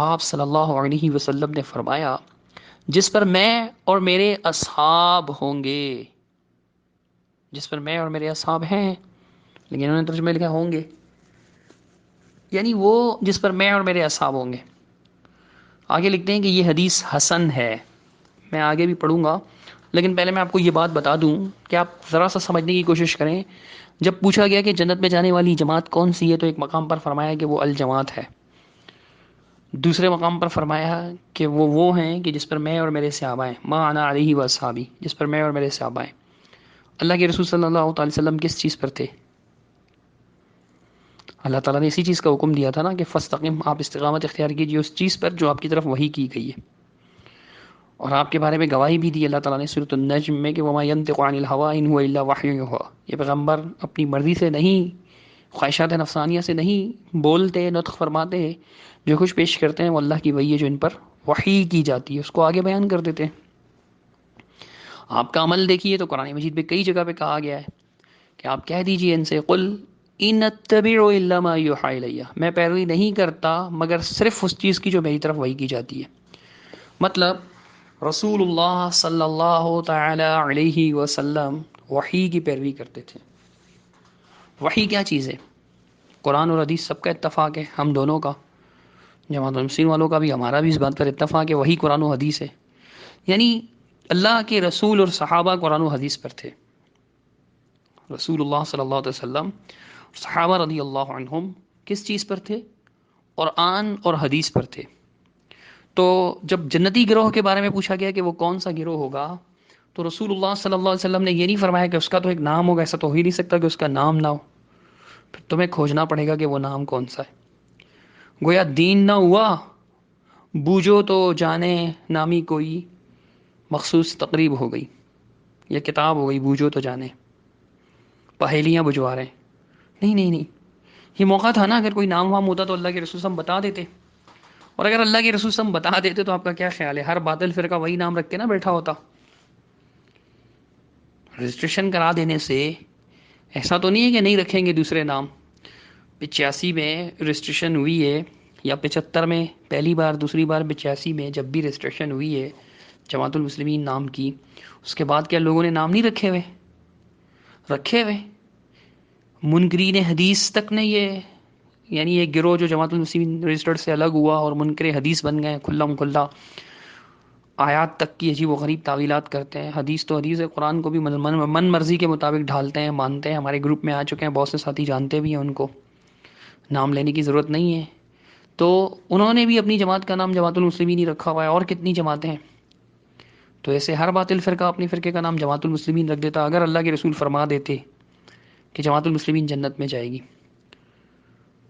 آپ صلی اللہ علیہ وسلم نے فرمایا، جس پر میں اور میرے اصحاب ہوں گے۔ جس پر میں اور میرے اصحاب ہیں، لیکن انہوں نے ترجمے لکھا ہوں گے، یعنی وہ جس پر میں اور میرے اصحاب ہوں گے۔ آگے لکھتے ہیں کہ یہ حدیث حسن ہے۔ میں آگے بھی پڑھوں گا، لیکن پہلے میں آپ کو یہ بات بتا دوں کہ آپ ذرا سا سمجھنے کی کوشش کریں۔ جب پوچھا گیا کہ جنت میں جانے والی جماعت کون سی ہے، تو ایک مقام پر فرمایا کہ وہ الجماعت ہے، دوسرے مقام پر فرمایا کہ وہ ہیں کہ جس پر میں اور میرے صحابہ ہیں، ما انا علیہ و اصحابی، جس پر میں اور میرے صحابہ ہیں۔ اللہ کے رسول صلی اللہ علیہ وسلم کس چیز پر تھے؟ اللہ تعالیٰ نے اسی چیز کا حکم دیا تھا نا کہ فاستقم، آپ استقامت اختیار کیجیے اس چیز پر جو آپ کی طرف وحی کی گئی ہے، اور آپ کے بارے میں گواہی بھی دی اللہ تعالیٰ نے سورۃ النجم میں کہ وما ينطق عن الهوى ان هو الا وحی یوحى۔ یہ پیغمبر اپنی مرضی سے نہیں، خواہشات نفسانیہ سے نہیں بولتے، نطق فرماتے، جو کچھ پیش کرتے ہیں وہ اللہ کی وحی ہے جو ان پر وحی کی جاتی ہے، اس کو آگے بیان کر دیتے ہیں۔ آپ کا عمل دیکھیے تو قرآن مجید میں کئی جگہ پہ کہا گیا ہے کہ آپ کہہ دیجئے ان سے، قل ان اتبع الا ما یوحی الی، میں پیروی نہیں کرتا مگر صرف اس چیز کی جو میری طرف وحی کی جاتی ہے۔ مطلب رسول اللہ صلی اللہ تعالی علیہ وسلم وحی کی پیروی کرتے تھے۔ وحی کیا چیز ہے؟ قرآن اور حدیث سب کا اتفاق ہے، ہم دونوں کا، جماعت المسلمین والوں کا بھی، ہمارا بھی اس بات پر اتفاق ہے، وہی قرآن و حدیث ہے۔ یعنی اللہ کے رسول اور صحابہ قرآن و حدیث پر تھے۔ رسول اللہ صلی اللہ علیہ وسلم، صحابہ رضی اللہ عنہم کس چیز پر تھے؟ قرآن اور حدیث پر تھے۔ تو جب جنتی گروہ کے بارے میں پوچھا گیا کہ وہ کون سا گروہ ہوگا، تو رسول اللہ صلی اللہ علیہ وسلم نے یہ نہیں فرمایا کہ اس کا تو ایک نام ہوگا، ایسا تو ہو ہی نہیں سکتا کہ اس کا نام نہ ہو، پھر تمہیں کھوجنا پڑے گا کہ وہ نام کون سا ہے۔ گویا دین نہ ہوا، بوجھو تو جانے نامی کوئی مخصوص تقریب ہو گئی، یا کتاب ہو گئی بوجھو تو جانے، پہیلیاں بجھوا رہے ہیں۔ نہیں نہیں نہیں، یہ موقع تھا نا، اگر کوئی نام وام ہوتا تو اللہ کے رسول صلی اللہ علیہ وسلم بتا دیتے، اور اگر اللہ کے رسول صلی اللہ علیہ وسلم بتا دیتے تو آپ کا کیا خیال ہے؟ ہر باطل فرقہ وہی نام رکھ کے نا بیٹھا ہوتا۔ رجسٹریشن کرا دینے سے ایسا تو نہیں ہے کہ نہیں رکھیں گے دوسرے نام. 85 میں رجسٹریشن ہوئی ہے یا 75 میں پہلی بار، دوسری بار 85 میں جب بھی رجسٹریشن ہوئی ہے جماعت المسلمین نام کی، اس کے بعد کیا لوگوں نے نام نہیں رکھے ہوئے؟ رکھے ہوئے. منکرین حدیث تک نے یہ، یعنی یہ گروہ جو جماعت المسلمین رجسٹرڈ سے الگ ہوا اور منکر حدیث بن گئے کھلا مکھلا، آیات تک کی عجیب و غریب تعویلات کرتے ہیں. حدیث تو حدیث ہے، قرآن کو بھی من مرضی کے مطابق ڈھالتے ہیں، مانتے ہیں. ہمارے گروپ میں آ چکے ہیں بہت سے ساتھی، جانتے بھی ہیں ان کو، نام لینے کی ضرورت نہیں ہے. تو انہوں نے بھی اپنی جماعت کا نام جماعت المسلمین ہی رکھا ہوا ہے، اور کتنی جماعتیں ہیں. تو ایسے ہر باطل فرقہ اپنی فرقے کا نام جماعت المسلمین رکھ دیتا. اگر اللہ کے رسول فرما دیتے کہ جماعت المسلمین جنت میں جائے گی،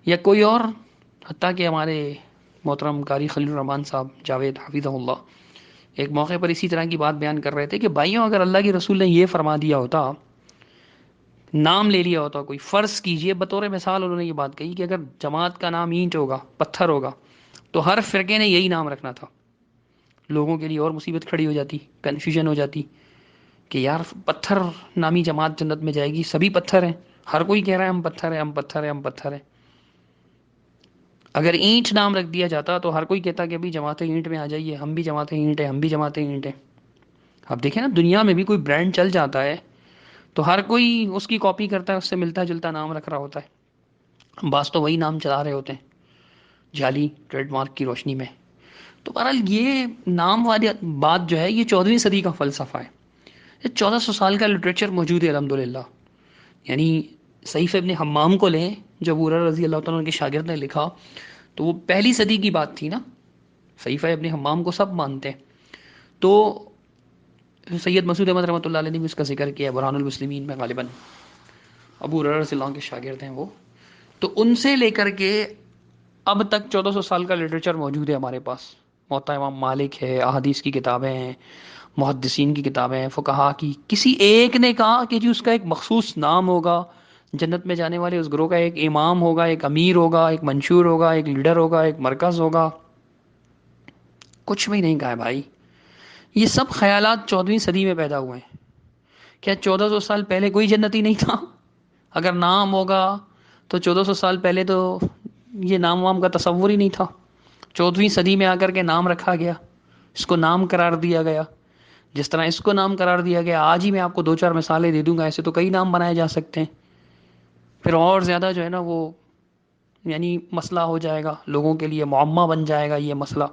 یا کوئی اور، حتیٰ کہ ہمارے محترم قاری خلیل الرحمان صاحب جاوید حفیظہ اللہ ایک موقع پر اسی طرح کی بات بیان کر رہے تھے کہ بھائیوں اگر اللہ کے رسول نے یہ فرما دیا ہوتا، نام لے لیا ہوتا کوئی، فرض کیجئے بطور مثال انہوں نے یہ بات کہی کہ اگر جماعت کا نام اینٹ ہوگا، پتھر ہوگا، تو ہر فرقے نے یہی نام رکھنا تھا. لوگوں کے لیے اور مصیبت کھڑی ہو جاتی، کنفیوژن ہو جاتی کہ یار پتھر نامی جماعت جنت میں جائے گی، سبھی پتھر ہیں، ہر کوئی کہہ رہا ہے ہم پتھر ہیں، ہم پتھر ہیں، ہم پتھر ہیں. اگر اینٹ نام رکھ دیا جاتا تو ہر کوئی کہتا کہ ابھی جماعت اینٹ میں آ جائیے، ہم بھی جماعت اینٹ ہیں، ہم بھی جماعت اینٹ ہیں. اب دیکھیں نا، دنیا میں بھی کوئی برانڈ چل جاتا ہے تو ہر کوئی اس کی کاپی کرتا ہے، اس سے ملتا جلتا نام رکھ رہا ہوتا ہے. بعض تو وہی نام چلا رہے ہوتے ہیں جعلی ٹریڈ مارک کی روشنی میں. تو بہرحال یہ نام والی بات جو ہے یہ 14ویں صدی کا فلسفہ ہے. یہ 1400 سال کا لٹریچر موجود ہے الحمدللہ. یعنی صحیفہ ابن حمام کو لیں جو ابو ہریرہ رضی اللہ تعالیٰ عنہ کے شاگرد نے لکھا، تو وہ پہلی صدی کی بات تھی نا. صحیفہ ابن حمام کو سب مانتے ہیں. تو سید مسعود احمد رحمۃ اللہ علیہ نے بھی اس کا ذکر کیا ہے برہان المسلمین میں، غالباً ابو ہریرہ رضی اللہ عنہ کے شاگرد ہیں وہ. تو ان سے لے کر کے اب تک 1400 سال کا لٹریچر موجود ہے ہمارے پاس. موطا امام مالک ہے، احادیث کی کتابیں ہیں، محدثین کی کتابیں ہیں، فقہا کی. کسی ایک نے کہا کہ جی اس کا ایک مخصوص نام ہوگا، جنت میں جانے والے اس گروہ کا ایک امام ہوگا، ایک امیر ہوگا، ایک منشور ہوگا، ایک لیڈر ہوگا، ایک مرکز ہوگا؟ کچھ بھی نہیں کہا ہے بھائی. یہ سب خیالات 14ویں صدی میں پیدا ہوئے ہیں. کیا 1400 سال پہلے کوئی جنتی نہیں تھا؟ اگر نام ہوگا تو 1400 سال پہلے تو یہ نام وام کا تصور ہی نہیں تھا. 14ویں صدی میں آ کر کے نام رکھا گیا، اس کو نام قرار دیا گیا. جس طرح اس کو نام قرار دیا گیا، آج ہی میں آپ کو 2-4 مثالیں دے دوں گا، ایسے تو کئی نام بنائے جا سکتے ہیں. پھر اور زیادہ جو ہے نا وہ یعنی مسئلہ ہو جائے گا، لوگوں کے لیے معمہ بن جائے گا یہ مسئلہ.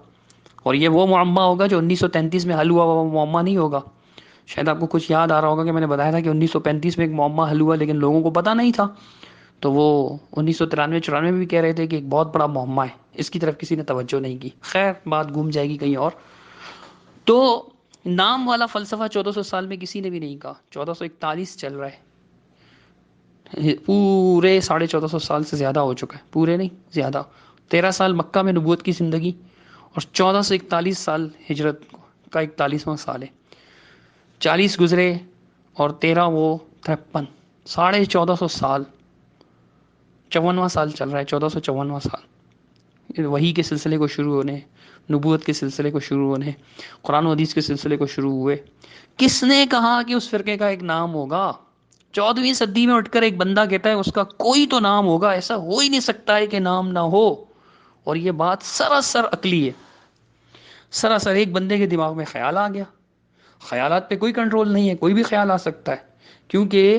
اور یہ وہ معمہ ہوگا جو 1933 میں حل ہوا، وہ معمہ نہیں ہوگا. شاید آپ کو کچھ یاد آ رہا ہوگا کہ میں نے بتایا تھا کہ 1935 میں ایک معمہ حل ہوا لیکن لوگوں کو پتہ نہیں تھا. تو وہ 1993-94 میں بھی کہہ رہے تھے کہ ایک بہت بڑا معمہ ہے، اس کی طرف کسی نے توجہ نہیں کی. خیر بات گھوم جائے گی کہیں اور. تو نام والا فلسفہ 1400 سال میں کسی نے بھی نہیں کہا. 1441 چل رہا ہے، پورے 1450 سال سے زیادہ ہو چکا ہے. پورے نہیں، زیادہ. 13 سال مکہ میں نبوت کی زندگی اور 1441 سال ہجرت کا 41واں سال ہے. 40 گزرے اور 13 وہ 53، 1450 سال. 54واں سال چل رہا ہے، 1454واں سال. وحی کے سلسلے کو شروع ہونے، نبوت کے سلسلے کو شروع ہونے، قرآن و حدیث کے سلسلے کو شروع ہوئے. کس نے کہا کہ اس فرقے کا ایک نام ہوگا؟ 14ویں صدی میں اٹھ کر ایک بندہ کہتا ہے اس کا کوئی تو نام ہوگا. ایسا ہو ہی نہیں سکتا ہے کہ نام نہ ہو. اور یہ بات سراسر عقلی ہے. سراسر ایک بندے کے دماغ میں خیال آ گیا. خیالات پہ کوئی کنٹرول نہیں ہے، کوئی بھی خیال آ سکتا ہے. کیونکہ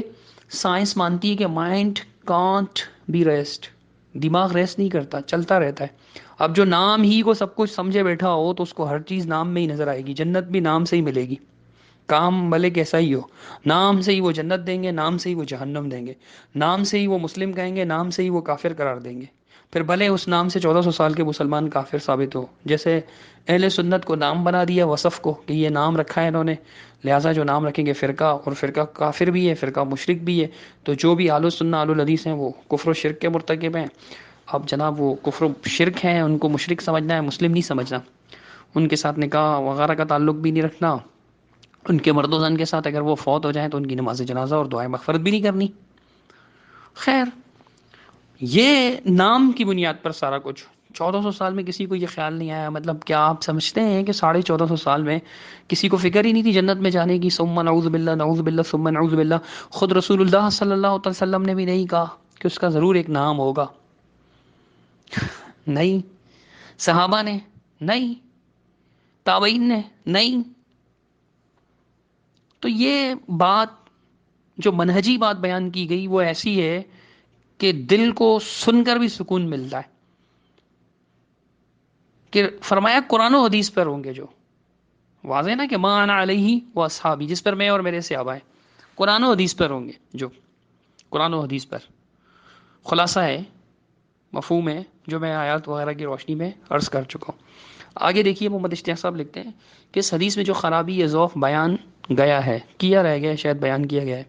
سائنس مانتی ہے کہ مائنڈ کانٹ بی ریسٹ، دماغ ریسٹ نہیں کرتا، چلتا رہتا ہے. اب جو نام ہی کو سب کچھ سمجھے بیٹھا ہو تو اس کو ہر چیز نام میں ہی نظر آئے گی. جنت بھی نام سے ہی ملے گی، کام بھلے کیسا ہی ہو. نام سے ہی وہ جنت دیں گے، نام سے ہی وہ جہنم دیں گے، نام سے ہی وہ مسلم کہیں گے، نام سے ہی وہ کافر قرار دیں گے. پھر بھلے اس نام سے 1400 سال کے مسلمان کافر ثابت ہو. جیسے اہل سنت کو نام بنا دیا وصف کو کہ یہ نام رکھا ہے انہوں نے، لہٰذا جو نام رکھیں گے فرقہ، اور فرقہ کافر بھی ہے، فرقہ مشرک بھی ہے. تو جو بھی اہل سنت اہل الحدیث ہیں وہ کفر و شرک کے مرتکب ہیں. اب جناب وہ کفر و شرک ہیں، ان کو مشرک سمجھنا ہے، مسلم نہیں سمجھنا. ان کے ساتھ نکاح وغیرہ کا تعلق بھی نہیں رکھنا. ان کے مرد و زن کے ساتھ اگر وہ فوت ہو جائیں تو ان کی نماز جنازہ اور دعائے مغفرت بھی نہیں کرنی. خیر، یہ نام کی بنیاد پر سارا کچھ 1400 سال میں کسی کو یہ خیال نہیں آیا؟ مطلب کیا آپ سمجھتے ہیں کہ 1450 سال میں کسی کو فکر ہی نہیں تھی جنت میں جانے کی؟ ثم نعوذ باللہ، نعوذ باللہ، ثم نعوذ باللہ. خود رسول اللہ صلی اللہ علیہ وسلم نے بھی نہیں کہا کہ اس کا ضرور ایک نام ہوگا؟ نہیں. صحابہ نے نہیں. تابعین نے نہیں. تو یہ بات جو منہجی بات بیان کی گئی وہ ایسی ہے کہ دل کو سن کر بھی سکون ملتا ہے. کہ فرمایا قرآن و حدیث پر ہوں گے جو، واضح نا کہ ما انا علیہ و اصحابی، جس پر میں اور میرے صحابہ ہیں، قرآن و حدیث پر ہوں گے جو، قرآن و حدیث پر. خلاصہ ہے، مفہوم ہے جو میں آیات وغیرہ کی روشنی میں عرض کر چکا ہوں. آگے دیکھیے محمد اشتیاق صاحب لکھتے ہیں کہ اس حدیث میں جو خرابی ذوف بیان گیا ہے، کیا رہ گیا ہے، شاید بیان کیا گیا ہے.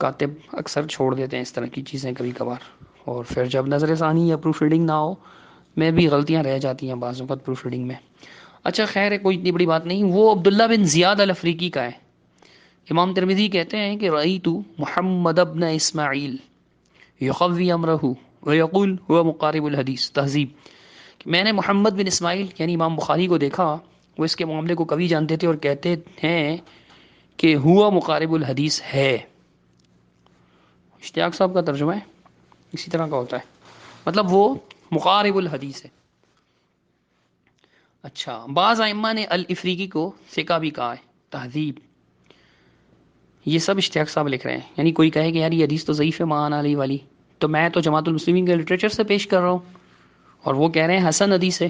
کاتب اکثر چھوڑ دیتے ہیں اس طرح کی چیزیں کبھی کبھار، اور پھر جب نظر ثانی یا پروف ریڈنگ نہ ہو میں بھی غلطیاں رہ جاتی ہیں بعض اوقات پروف ریڈنگ میں. اچھا خیر ہے، کوئی اتنی بڑی بات نہیں. وہ عبداللہ بن زیاد الافریقی کا ہے. امام ترمذی کہتے ہیں کہ رأیت محمد ابن اسماعیل یقوی امرہ ویقول هو مقارب الحدیث. تہذیب، میں نے محمد بن اسماعیل یعنی امام بخاری کو دیکھا، وہ اس کے معاملے کو قوی جانتے تھے اور کہتے ہیں کہ ہوا مقارب الحدیث ہے. اشتیاق صاحب کا ترجمہ ہے اسی طرح کا ہوتا ہے، مطلب وہ مقارب الحدیث ہے. اچھا، بعض ائمہ نے الافریقی کو ثقہ بھی کہا ہے. تہذیب، یہ سب اشتیاق صاحب لکھ رہے ہیں. یعنی کوئی کہے کہ یار یہ حدیث تو ضعیف ہے معان علی والی، تو میں تو جماعت المسلمین کے لٹریچر سے پیش کر رہا ہوں، اور وہ کہہ رہے ہیں حسن حدیث ہے.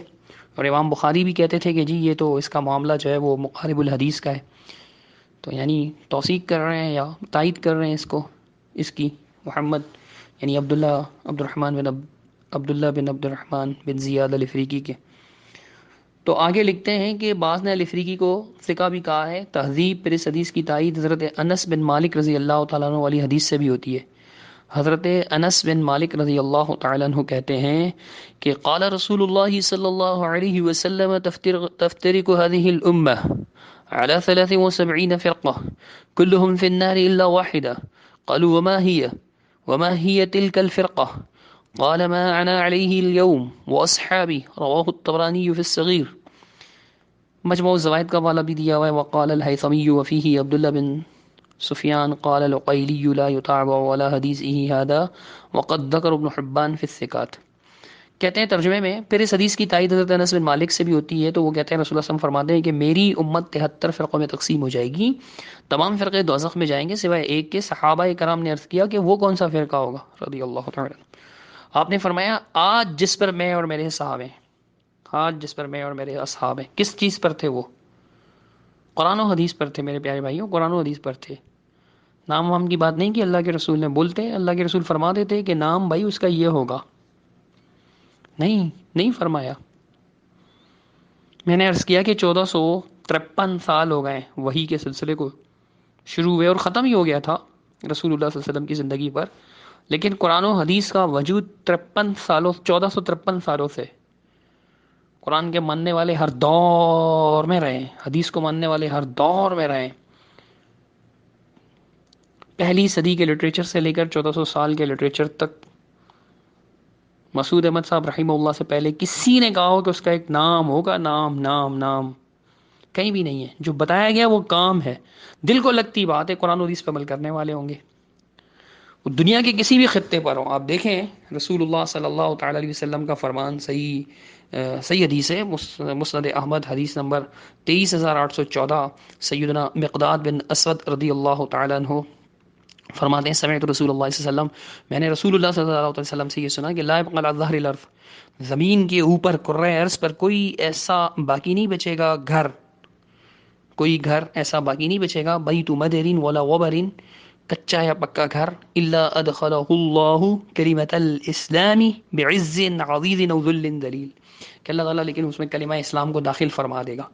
اور امام بخاری بھی کہتے تھے کہ جی یہ تو اس کا معاملہ جو ہے وہ مقارب الحدیث کا ہے. تو یعنی توثیق کر رہے ہیں یا تائید کر رہے ہیں اس کو، اس کی، محمد یعنی عبداللہ بن عبد الرحمن بن زیاد الافریقی کے. تو آگے لکھتے ہیں کہ بعض نے الافریقی کو ثقہ بھی کہا ہے. تہذیب پھر اس حدیث کی تائید حضرت انس بن مالک رضی اللہ تعالیٰ عنہ والی حدیث سے بھی ہوتی ہے. حضرت انس بن مالک رضی اللہ تعالیٰ عنہ کہتے ہیں کہ قال رسول اللہ صلی اللہ علیہ وسلم تفترق هذه الأمة على 73 فرقة كلهم في النار إلا واحدة. قالوا وما هي تلك الفرقة؟ قال ما أنا عليه اليوم وأصحابي. رواه الطبراني في الصغير. مجموع الزوائد کا والا بھی دیا ہوا ہے. وقال الہیثمی وفیہ عبداللہ بن سفیان قال العقیلی لا يتابع ولا حدیثه هذا وقد ذکر ابن حبان في الثقات. کہتے ہیں ترجمے میں پھر اس حدیث کی تائید حضرت انس بن مالک سے بھی ہوتی ہے. تو وہ کہتے ہیں رسول اللہ صلی اللہ علیہ وسلم فرماتے ہیں کہ میری امت 73 فرقوں میں تقسیم ہو جائے گی، تمام فرقے دوزخ میں جائیں گے سوائے ایک کے. صحابہ کرام نے عرض کیا کہ وہ کون سا فرقہ ہوگا رضی اللہ تعالی عنہ. آپ نے فرمایا آج جس پر میں اور میرے صحابہ ہیں، آج جس پر میں اور میرے اصحاب ہیں. کس چیز پر تھے وہ؟ قرآن و حدیث پر تھے میرے پیارے بھائیوں، قرآن و حدیث پر تھے. نام وام کی بات نہیں کہ اللہ کے رسول نے بولتے، اللہ کے رسول فرما دیتے کہ نام بھائی اس کا یہ ہوگا، نہیں فرمایا. میں نے عرض کیا کہ 1453 سال ہو گئے وحی کے سلسلے کو شروع ہوئے، اور ختم ہی ہو گیا تھا رسول اللہ صلی اللہ علیہ وسلم کی زندگی پر، لیکن قرآن و حدیث کا وجود 1453 سالوں سے. قرآن کے ماننے والے ہر دور میں رہے، حدیث کو ماننے والے ہر دور میں رہے. پہلی صدی کے لٹریچر سے لے کر 1400 سال کے لٹریچر تک مسعود احمد صاحب رحمہ اللہ سے پہلے کسی نے کہا ہو کہ اس کا ایک نام ہوگا، نام کہیں بھی نہیں ہے. جو بتایا گیا وہ کام ہے، دل کو لگتی بات ہے. قرآن و حدیث پہ عمل کرنے والے ہوں گے، وہ دنیا کے کسی بھی خطے پر ہوں. آپ دیکھیں رسول اللہ صلی اللہ تعالی علیہ وسلم کا فرمان صحیح حدیث ہے، مسند احمد حدیث نمبر 23814. سیدنا مقداد بن اسود رضی اللہ تعالی عنہ فرماتے ہیں سمعت رسول اللہ صلی اللہ علیہ وسلم، میں نے رسول اللہ صلی اللہ علیہ وسلم سے یہ سنا کہ لا يبقى على ظهر الارض، زمین کے اوپر کرۂ ارض پر کوئی ایسا باقی نہیں بچے گا گھر، کوئی گھر ایسا باقی نہیں بچے گا، بیت مدر ولا غبر، کچا یا پکا گھر، الا ادخلہ اللہ کلمۃ الاسلام بعز عزیز او ذل ذلیل، کہ اللہ تعالیٰ لیکن اس میں کلمہ اسلام کو داخل فرما دے گا.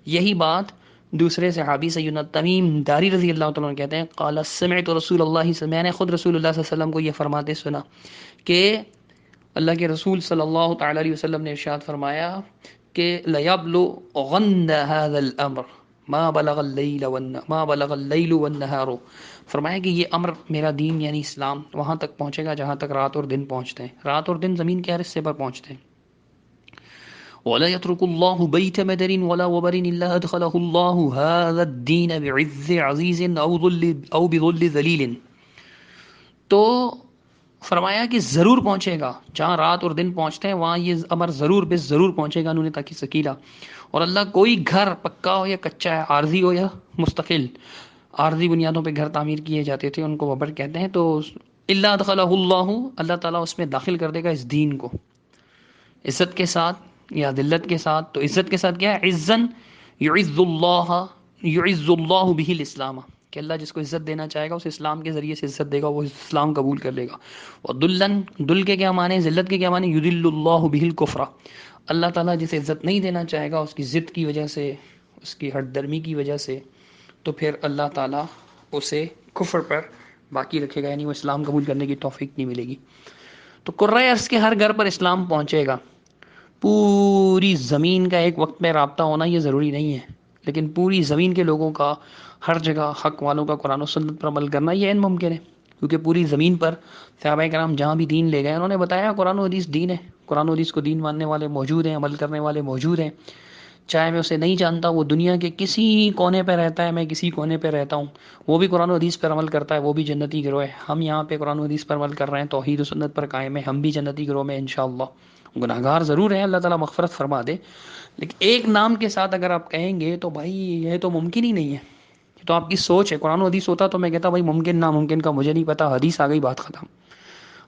یہی بات دوسرے صحابی سیدنا تمیم داری رضی اللہ تعالیٰ عنہ کہتے ہیں قال سمعت رسول اللہ، میں نے خود رسول اللہ صلی اللہ علیہ وسلم کو یہ فرماتے سنا کہ اللہ کے رسول صلی اللہ تعالی علیہ وسلم نے ارشاد فرمایا کہ لَيَبْلُغَنَّ هَذَا الْأَمْرُ مَا بَلَغَ اللَّيْلُ وَالنَّهَارُ. فرمایا کہ یہ امر میرا دین یعنی اسلام وہاں تک پہنچے گا جہاں تک رات اور دن پہنچتے ہیں، رات اور دن زمین کے ہر حصے پر پہنچتے ہیں. ولا يترك الله بيت مدر ولا وبر إلا أدخله الله هذا الدين بعز عزيز أو بذل ذليل. تو فرمایا کہ ضرور پہنچے گا جہاں رات اور دن پہنچتے ہیں وہاں یہ امر ضرور بے ضرور پہنچے گا انہوں نے تاکہ سکیلا. اور اللہ کوئی گھر پکا ہو یا کچا ہے، عارضی ہو یا مستقل، عارضی بنیادوں پہ گھر تعمیر کیے جاتے تھے، ان کو وبر کہتے ہیں. تو اللہ دخلہ اللہ، اللہ تعالیٰ اس میں داخل کر دے گا اس دین کو عزت کے ساتھ یا ذلت کے ساتھ. تو عزت کے ساتھ کیا ہے؟ عزن یعز اللہ بہ الاسلام، کہ اللہ جس کو عزت دینا چاہے گا اسے اسلام کے ذریعے سے عزت دے گا، وہ اسلام قبول کر لے گا. اور دلن، دل کے کیا معنی، ذلت کے کیا معنی، یذل اللہ بہ الکفر، اللہ تعالیٰ جسے عزت نہیں دینا چاہے گا اس کی ضد کی وجہ سے، اس کی ہٹ درمی کی وجہ سے، تو پھر اللہ تعالیٰ اسے کفر پر باقی رکھے گا، یعنی وہ اسلام قبول کرنے کی توفیق نہیں ملے گی. تو قرۂ ارض کے ہر گھر پر اسلام پہنچے گا. پوری زمین کا ایک وقت میں رابطہ ہونا یہ ضروری نہیں ہے، لیکن پوری زمین کے لوگوں کا ہر جگہ حق والوں کا قرآن و سنت پر عمل کرنا یہ عین ممکن ہے، کیونکہ پوری زمین پر صحابہ کرام جہاں بھی دین لے گئے انہوں نے بتایا قرآن و حدیث دین ہے، قرآن و حدیث کو دین ماننے والے موجود ہیں، عمل کرنے والے موجود ہیں. چاہے میں اسے نہیں جانتا، وہ دنیا کے کسی کونے پہ رہتا ہے، میں کسی کونے پہ رہتا ہوں، وہ بھی قرآن و حدیث پر عمل کرتا ہے، وہ بھی جنتی گروہ ہے. ہم یہاں پہ قرآن و حدیث پر عمل کر رہے ہیں، توحید و سنت پر قائم ہے، ہم بھی جنتی گروہ میں انشاءاللہ. گناہگار ضرور ہیں، اللہ تعالیٰ مغفرت فرما دے، لیکن ایک نام کے ساتھ اگر آپ کہیں گے تو بھائی یہ تو ممکن ہی نہیں ہے. یہ تو آپ کی سوچ ہے. قرآن و حدیث ہوتا تو میں کہتا بھائی ممکن ناممکن کا مجھے نہیں پتا، حدیث آ گئی بات ختم.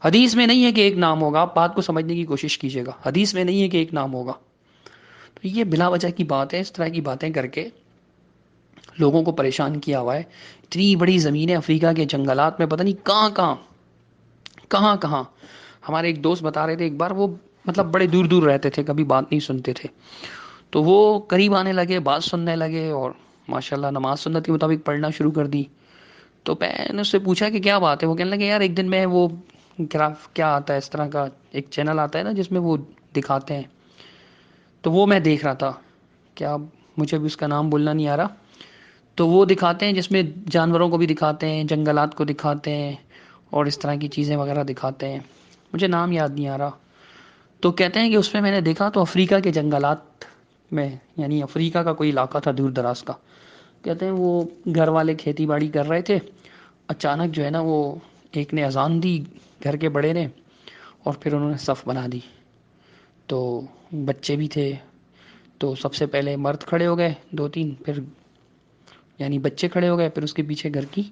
حدیث میں نہیں ہے کہ ایک نام ہوگا، آپ بات کو سمجھنے کی کوشش کیجیے گا، حدیث میں نہیں ہے کہ ایک نام ہوگا. تو یہ بلا وجہ کی بات ہے، اس طرح کی باتیں کر کے لوگوں کو پریشان کیا ہوا ہے. اتنی بڑی زمینیں افریقہ کے جنگلات میں پتہ نہیں کہاں کہاں کہاں کہاں. ہمارے ایک دوست بتا رہے تھے ایک بار، وہ مطلب بڑے دور دور رہتے تھے، کبھی بات نہیں سنتے تھے، تو وہ قریب آنے لگے، بات سننے لگے، اور ماشاءاللہ نماز سنت کے مطابق پڑھنا شروع کر دی. تو میں نے اس سے پوچھا کہ کیا بات ہے، وہ کہنے لگے یار ایک دن میں وہ گراف کیا آتا ہے اس طرح کا ایک چینل آتا ہے نا جس میں وہ دکھاتے ہیں، تو وہ میں دیکھ رہا تھا، کیا مجھے بھی اس کا نام بولنا نہیں آ رہا. تو وہ دکھاتے ہیں جس میں جانوروں کو بھی دکھاتے ہیں، جنگلات کو دکھاتے ہیں، اور اس طرح کی چیزیں وغیرہ دکھاتے ہیں، مجھے نام یاد نہیں آ رہا. تو کہتے ہیں کہ اس میں نے دیکھا تو افریقہ کے جنگلات میں، یعنی افریقہ کا کوئی علاقہ تھا دور دراز کا. کہتے ہیں وہ گھر والے کھیتی باڑی کر رہے تھے، اچانک جو ہے نا وہ ایک نے اذان دی گھر کے بڑے نے، اور پھر انہوں نے صف بنا دی. تو بچے بھی تھے، تو سب سے پہلے مرد کھڑے ہو گئے دو تین، پھر یعنی بچے کھڑے ہو گئے، پھر اس کے پیچھے گھر کی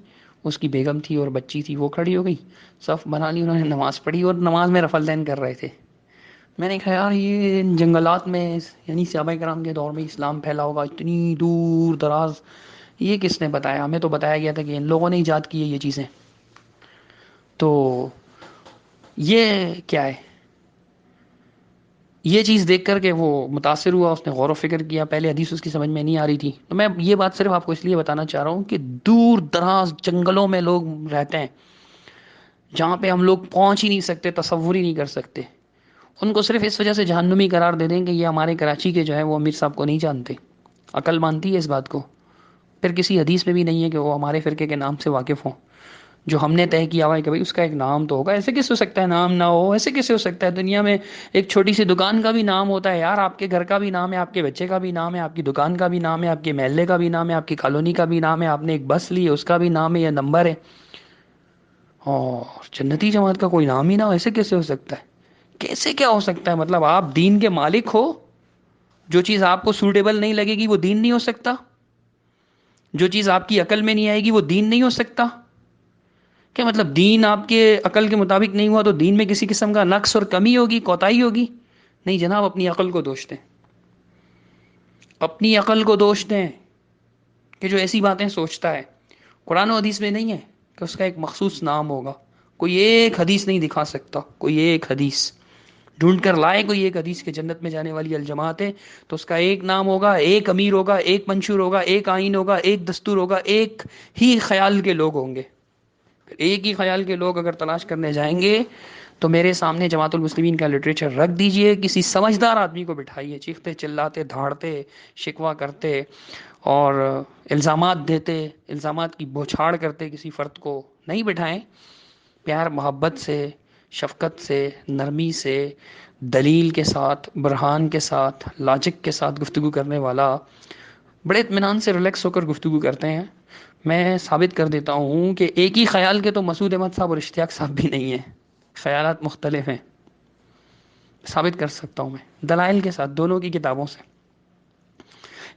اس کی بیگم تھی اور بچی تھی، وہ کھڑی ہو گئی، صف بنا لی، انہوں نے نماز پڑھی اور نماز میں رفع الدین کر رہے تھے. میں نے کہا یار یہ جنگلات میں، یعنی صحابہ کرام کے دور میں اسلام پھیلا ہوگا اتنی دور دراز، یہ کس نے بتایا؟ ہمیں تو بتایا گیا تھا کہ ان لوگوں نے ایجاد کی ہے یہ چیزیں. تو یہ کیا ہے؟ یہ چیز دیکھ کر کے وہ متاثر ہوا، اس نے غور و فکر کیا، پہلے حدیث اس کی سمجھ میں نہیں آ رہی تھی. تو میں یہ بات صرف آپ کو اس لیے بتانا چاہ رہا ہوں کہ دور دراز جنگلوں میں لوگ رہتے ہیں جہاں پہ ہم لوگ پہنچ ہی نہیں سکتے، تصور ہی نہیں کر سکتے. ان کو صرف اس وجہ سے جہنمی قرار دے دیں کہ یہ ہمارے کراچی کے جو ہے وہ امیر صاحب کو نہیں جانتے. عقل مانتی ہے اس بات کو؟ پھر کسی حدیث میں بھی نہیں ہے کہ وہ ہمارے فرقے کے نام سے واقف ہوں، جو ہم نے طے کیا ہوا ہے کہ بھائی اس کا ایک نام تو ہوگا. ایسے کیسے ہو سکتا ہے نام نہ ہو؟ ایسے کیسے ہو سکتا ہے؟ دنیا میں ایک چھوٹی سی دکان کا بھی نام ہوتا ہے یار، آپ کے گھر کا بھی نام ہے، آپ کے بچے کا بھی نام ہے، آپ کی دکان کا بھی نام ہے، آپ کے محلے کا بھی نام ہے، آپ کی کالونی کا بھی نام ہے، آپ نے ایک بس لی ہے اس کا بھی نام ہے یا نمبر ہے. اور جنتی جماعت کا کوئی نام ہی نہ ہو، ایسے کیسے ہو سکتا ہے؟ کیسے کیا ہو سکتا ہے؟ مطلب آپ دین کے مالک ہو، جو چیز آپ کو سوٹیبل نہیں لگے گی وہ دین نہیں ہو سکتا، جو چیز آپ کی عقل میں نہیں آئے گی وہ دین نہیں ہو سکتا. کیا مطلب دین آپ کے عقل کے مطابق نہیں ہوا تو دین میں کسی قسم کا نقص اور کمی ہوگی، کوتاہی ہوگی؟ نہیں جناب، اپنی عقل کو دوش دیں، اپنی عقل کو دوش دیں کہ جو ایسی باتیں سوچتا ہے. قرآن و حدیث میں نہیں ہے کہ اس کا ایک مخصوص نام ہوگا. کوئی ایک حدیث نہیں دکھا سکتا، کوئی ایک حدیث ڈھونڈ کر لائے، کوئی ایک حدیث کے جنت میں جانے والی الجماعت ہے تو اس کا ایک نام ہوگا، ایک امیر ہوگا، ایک منشور ہوگا، ایک آئین ہوگا، ایک دستور ہوگا، ایک ہی خیال کے لوگ ہوں گے. ایک ہی خیال کے لوگ اگر تلاش کرنے جائیں گے تو میرے سامنے جماعت المسلمین کا لٹریچر رکھ دیجئے، کسی سمجھدار آدمی کو بٹھائیے، چیختے چلاتے دھاڑتے شکوہ کرتے اور الزامات دیتے، الزامات کی بوچھاڑ کرتے کسی فرد کو نہیں بٹھائیں. پیار محبت سے، شفقت سے، نرمی سے، دلیل کے ساتھ، برہان کے ساتھ، لاجک کے ساتھ گفتگو کرنے والا بڑے اطمینان سے ریلیکس ہو کر گفتگو کرتے ہیں. میں ثابت کر دیتا ہوں کہ ایک ہی خیال کے تو مسعود احمد صاحب اور اشتیاق صاحب بھی نہیں ہیں، خیالات مختلف ہیں. ثابت کر سکتا ہوں میں دلائل کے ساتھ دونوں کی کتابوں سے.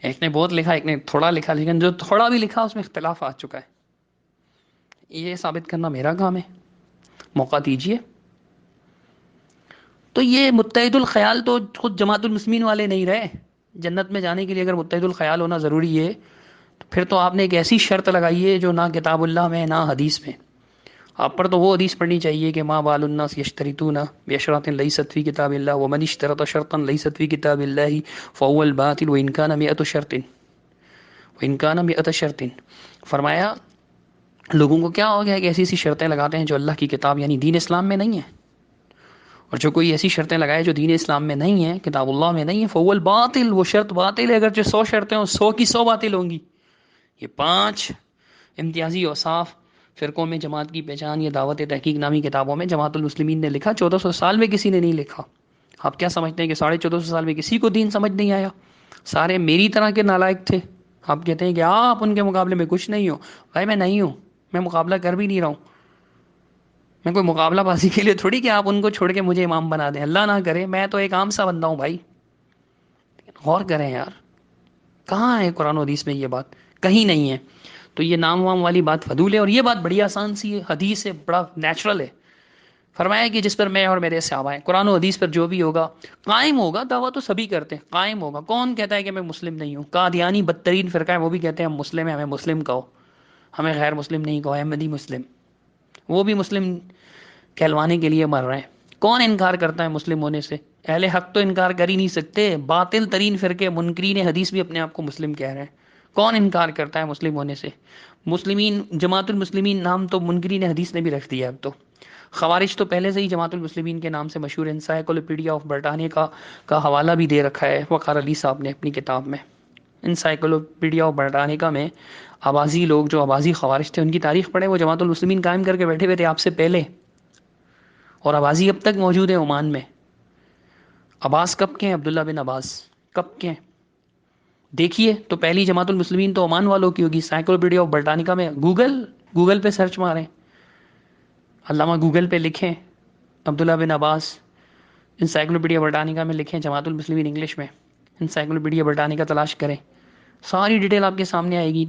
ایک نے بہت لکھا، ایک نے تھوڑا لکھا، لیکن جو تھوڑا بھی لکھا اس میں اختلاف آ چکا ہے. یہ ثابت کرنا میرا کام ہے، موقع دیجیے. تو یہ متحد الخیال تو خود جماعت المسلمین والے نہیں رہے. جنت میں جانے کے لیے اگر متحد الخیال ہونا ضروری ہے تو پھر تو آپ نے ایک ایسی شرط لگائی ہے جو نہ کتاب اللہ میں نہ حدیث میں. آپ پر تو وہ حدیث پڑھنی چاہیے کہ ما بال الناس یشترطون بعشرۃ لیست فی کتاب اللہ ومن اشترط شرطا لیست فی کتاب اللہ فهو الباطل وان كان مئة شرط وان كان مئة شرط. فرمایا لوگوں کو کیا ہو گیا کہ ایسی ایسی شرطیں لگاتے ہیں جو اللہ کی کتاب یعنی دین اسلام میں نہیں ہیں، اور جو کوئی ایسی شرطیں لگائے جو دین اسلام میں نہیں ہیں، کتاب اللہ میں نہیں ہے، فول باطل، وہ شرط باطل ہے. اگرچہ 100 شرطیں ہوں، 100 کی 100 باطل ہوں گی. یہ 5 امتیازی اوصاف فرقوں میں جماعت کی پہچان، یہ دعوت تحقیق نامی کتابوں میں جماعت المسلمین نے لکھا. 1400 سال میں کسی نے نہیں لکھا. آپ کیا سمجھتے ہیں کہ 1450 سال میں کسی کو دین سمجھ نہیں آیا؟ سارے میری طرح کے نالائق تھے. آپ کہتے ہیں کہ آپ ان کے مقابلے میں کچھ نہیں ہو. بھائی میں نہیں ہوں، میں مقابلہ کر بھی نہیں رہا ہوں. میں کوئی مقابلہ بازی کے لیے تھوڑی کہ آپ ان کو چھوڑ کے مجھے امام بنا دیں، اللہ نہ کرے. میں تو ایک عام سا بندہ ہوں بھائی. غور کریں یار، کہاں ہے قرآن و حدیث میں یہ بات؟ کہیں نہیں ہے. تو یہ نام وام والی بات فضول ہے، اور یہ بات بڑی آسان سی ہے، حدیث ہے، بڑا نیچرل ہے. فرمایا کہ جس پر میں اور میرے صحابہ ہیں، قرآن و حدیث پر جو بھی ہوگا قائم ہوگا. دعویٰ تو سبھی کرتے ہیں قائم ہوگا. کون کہتا ہے کہ میں مسلم نہیں ہوں؟ قادیانی بدترین فرقہ ہے، وہ بھی کہتے ہیں ہم مسلم ہیں، ہمیں مسلم کہو، ہمیں غیر مسلم نہیں کہو، احمدی مسلم. وہ بھی مسلم کہلوانے کے لیے مر رہے ہیں. کون انکار کرتا ہے مسلم ہونے سے؟ اہل حق تو انکار کر ہی نہیں سکتے. باطل ترین فرقے منکرین حدیث بھی اپنے آپ کو مسلم کہہ رہے ہیں. کون انکار کرتا ہے مسلم ہونے سے؟ مسلمین، جماعت المسلمین نام تو منکرین حدیث نے بھی رکھ دیا. اب تو خوارج تو پہلے سے ہی جماعت المسلمین کے نام سے مشہور. انسائیکلوپیڈیا آف برٹانیہ کا حوالہ بھی دے رکھا ہے وقار علی صاحب نے اپنی کتاب میں. انسائیکلوپیڈیا آف برٹانیکا میں آبازی لوگ جو آبازی خوارج تھے ان کی تاریخ پڑھے. وہ جماعت المسلمین قائم کر کے بیٹھے ہوئے تھے آپ سے پہلے، اور آبازی اب تک موجود ہے عمان میں. عباس کب کے ہیں؟ عبداللہ بن عباس کب کے ہیں؟ دیکھیے تو پہلی جماعت المسلمین تو عمان والوں کی ہوگی. سائیکلوپیڈیا آف برٹانیکا میں گوگل پہ سرچ ماریں، علامہ گوگل پہ لکھیں عبداللہ بن عباس، انسائیکلوپیڈیا برٹانیکا میں لکھیں جماعت المسلمین انگلش میں، انسائیکلوپیڈیا برٹانیکا تلاش کریں، ساری ڈیٹیل آپ کے سامنے آئے گی.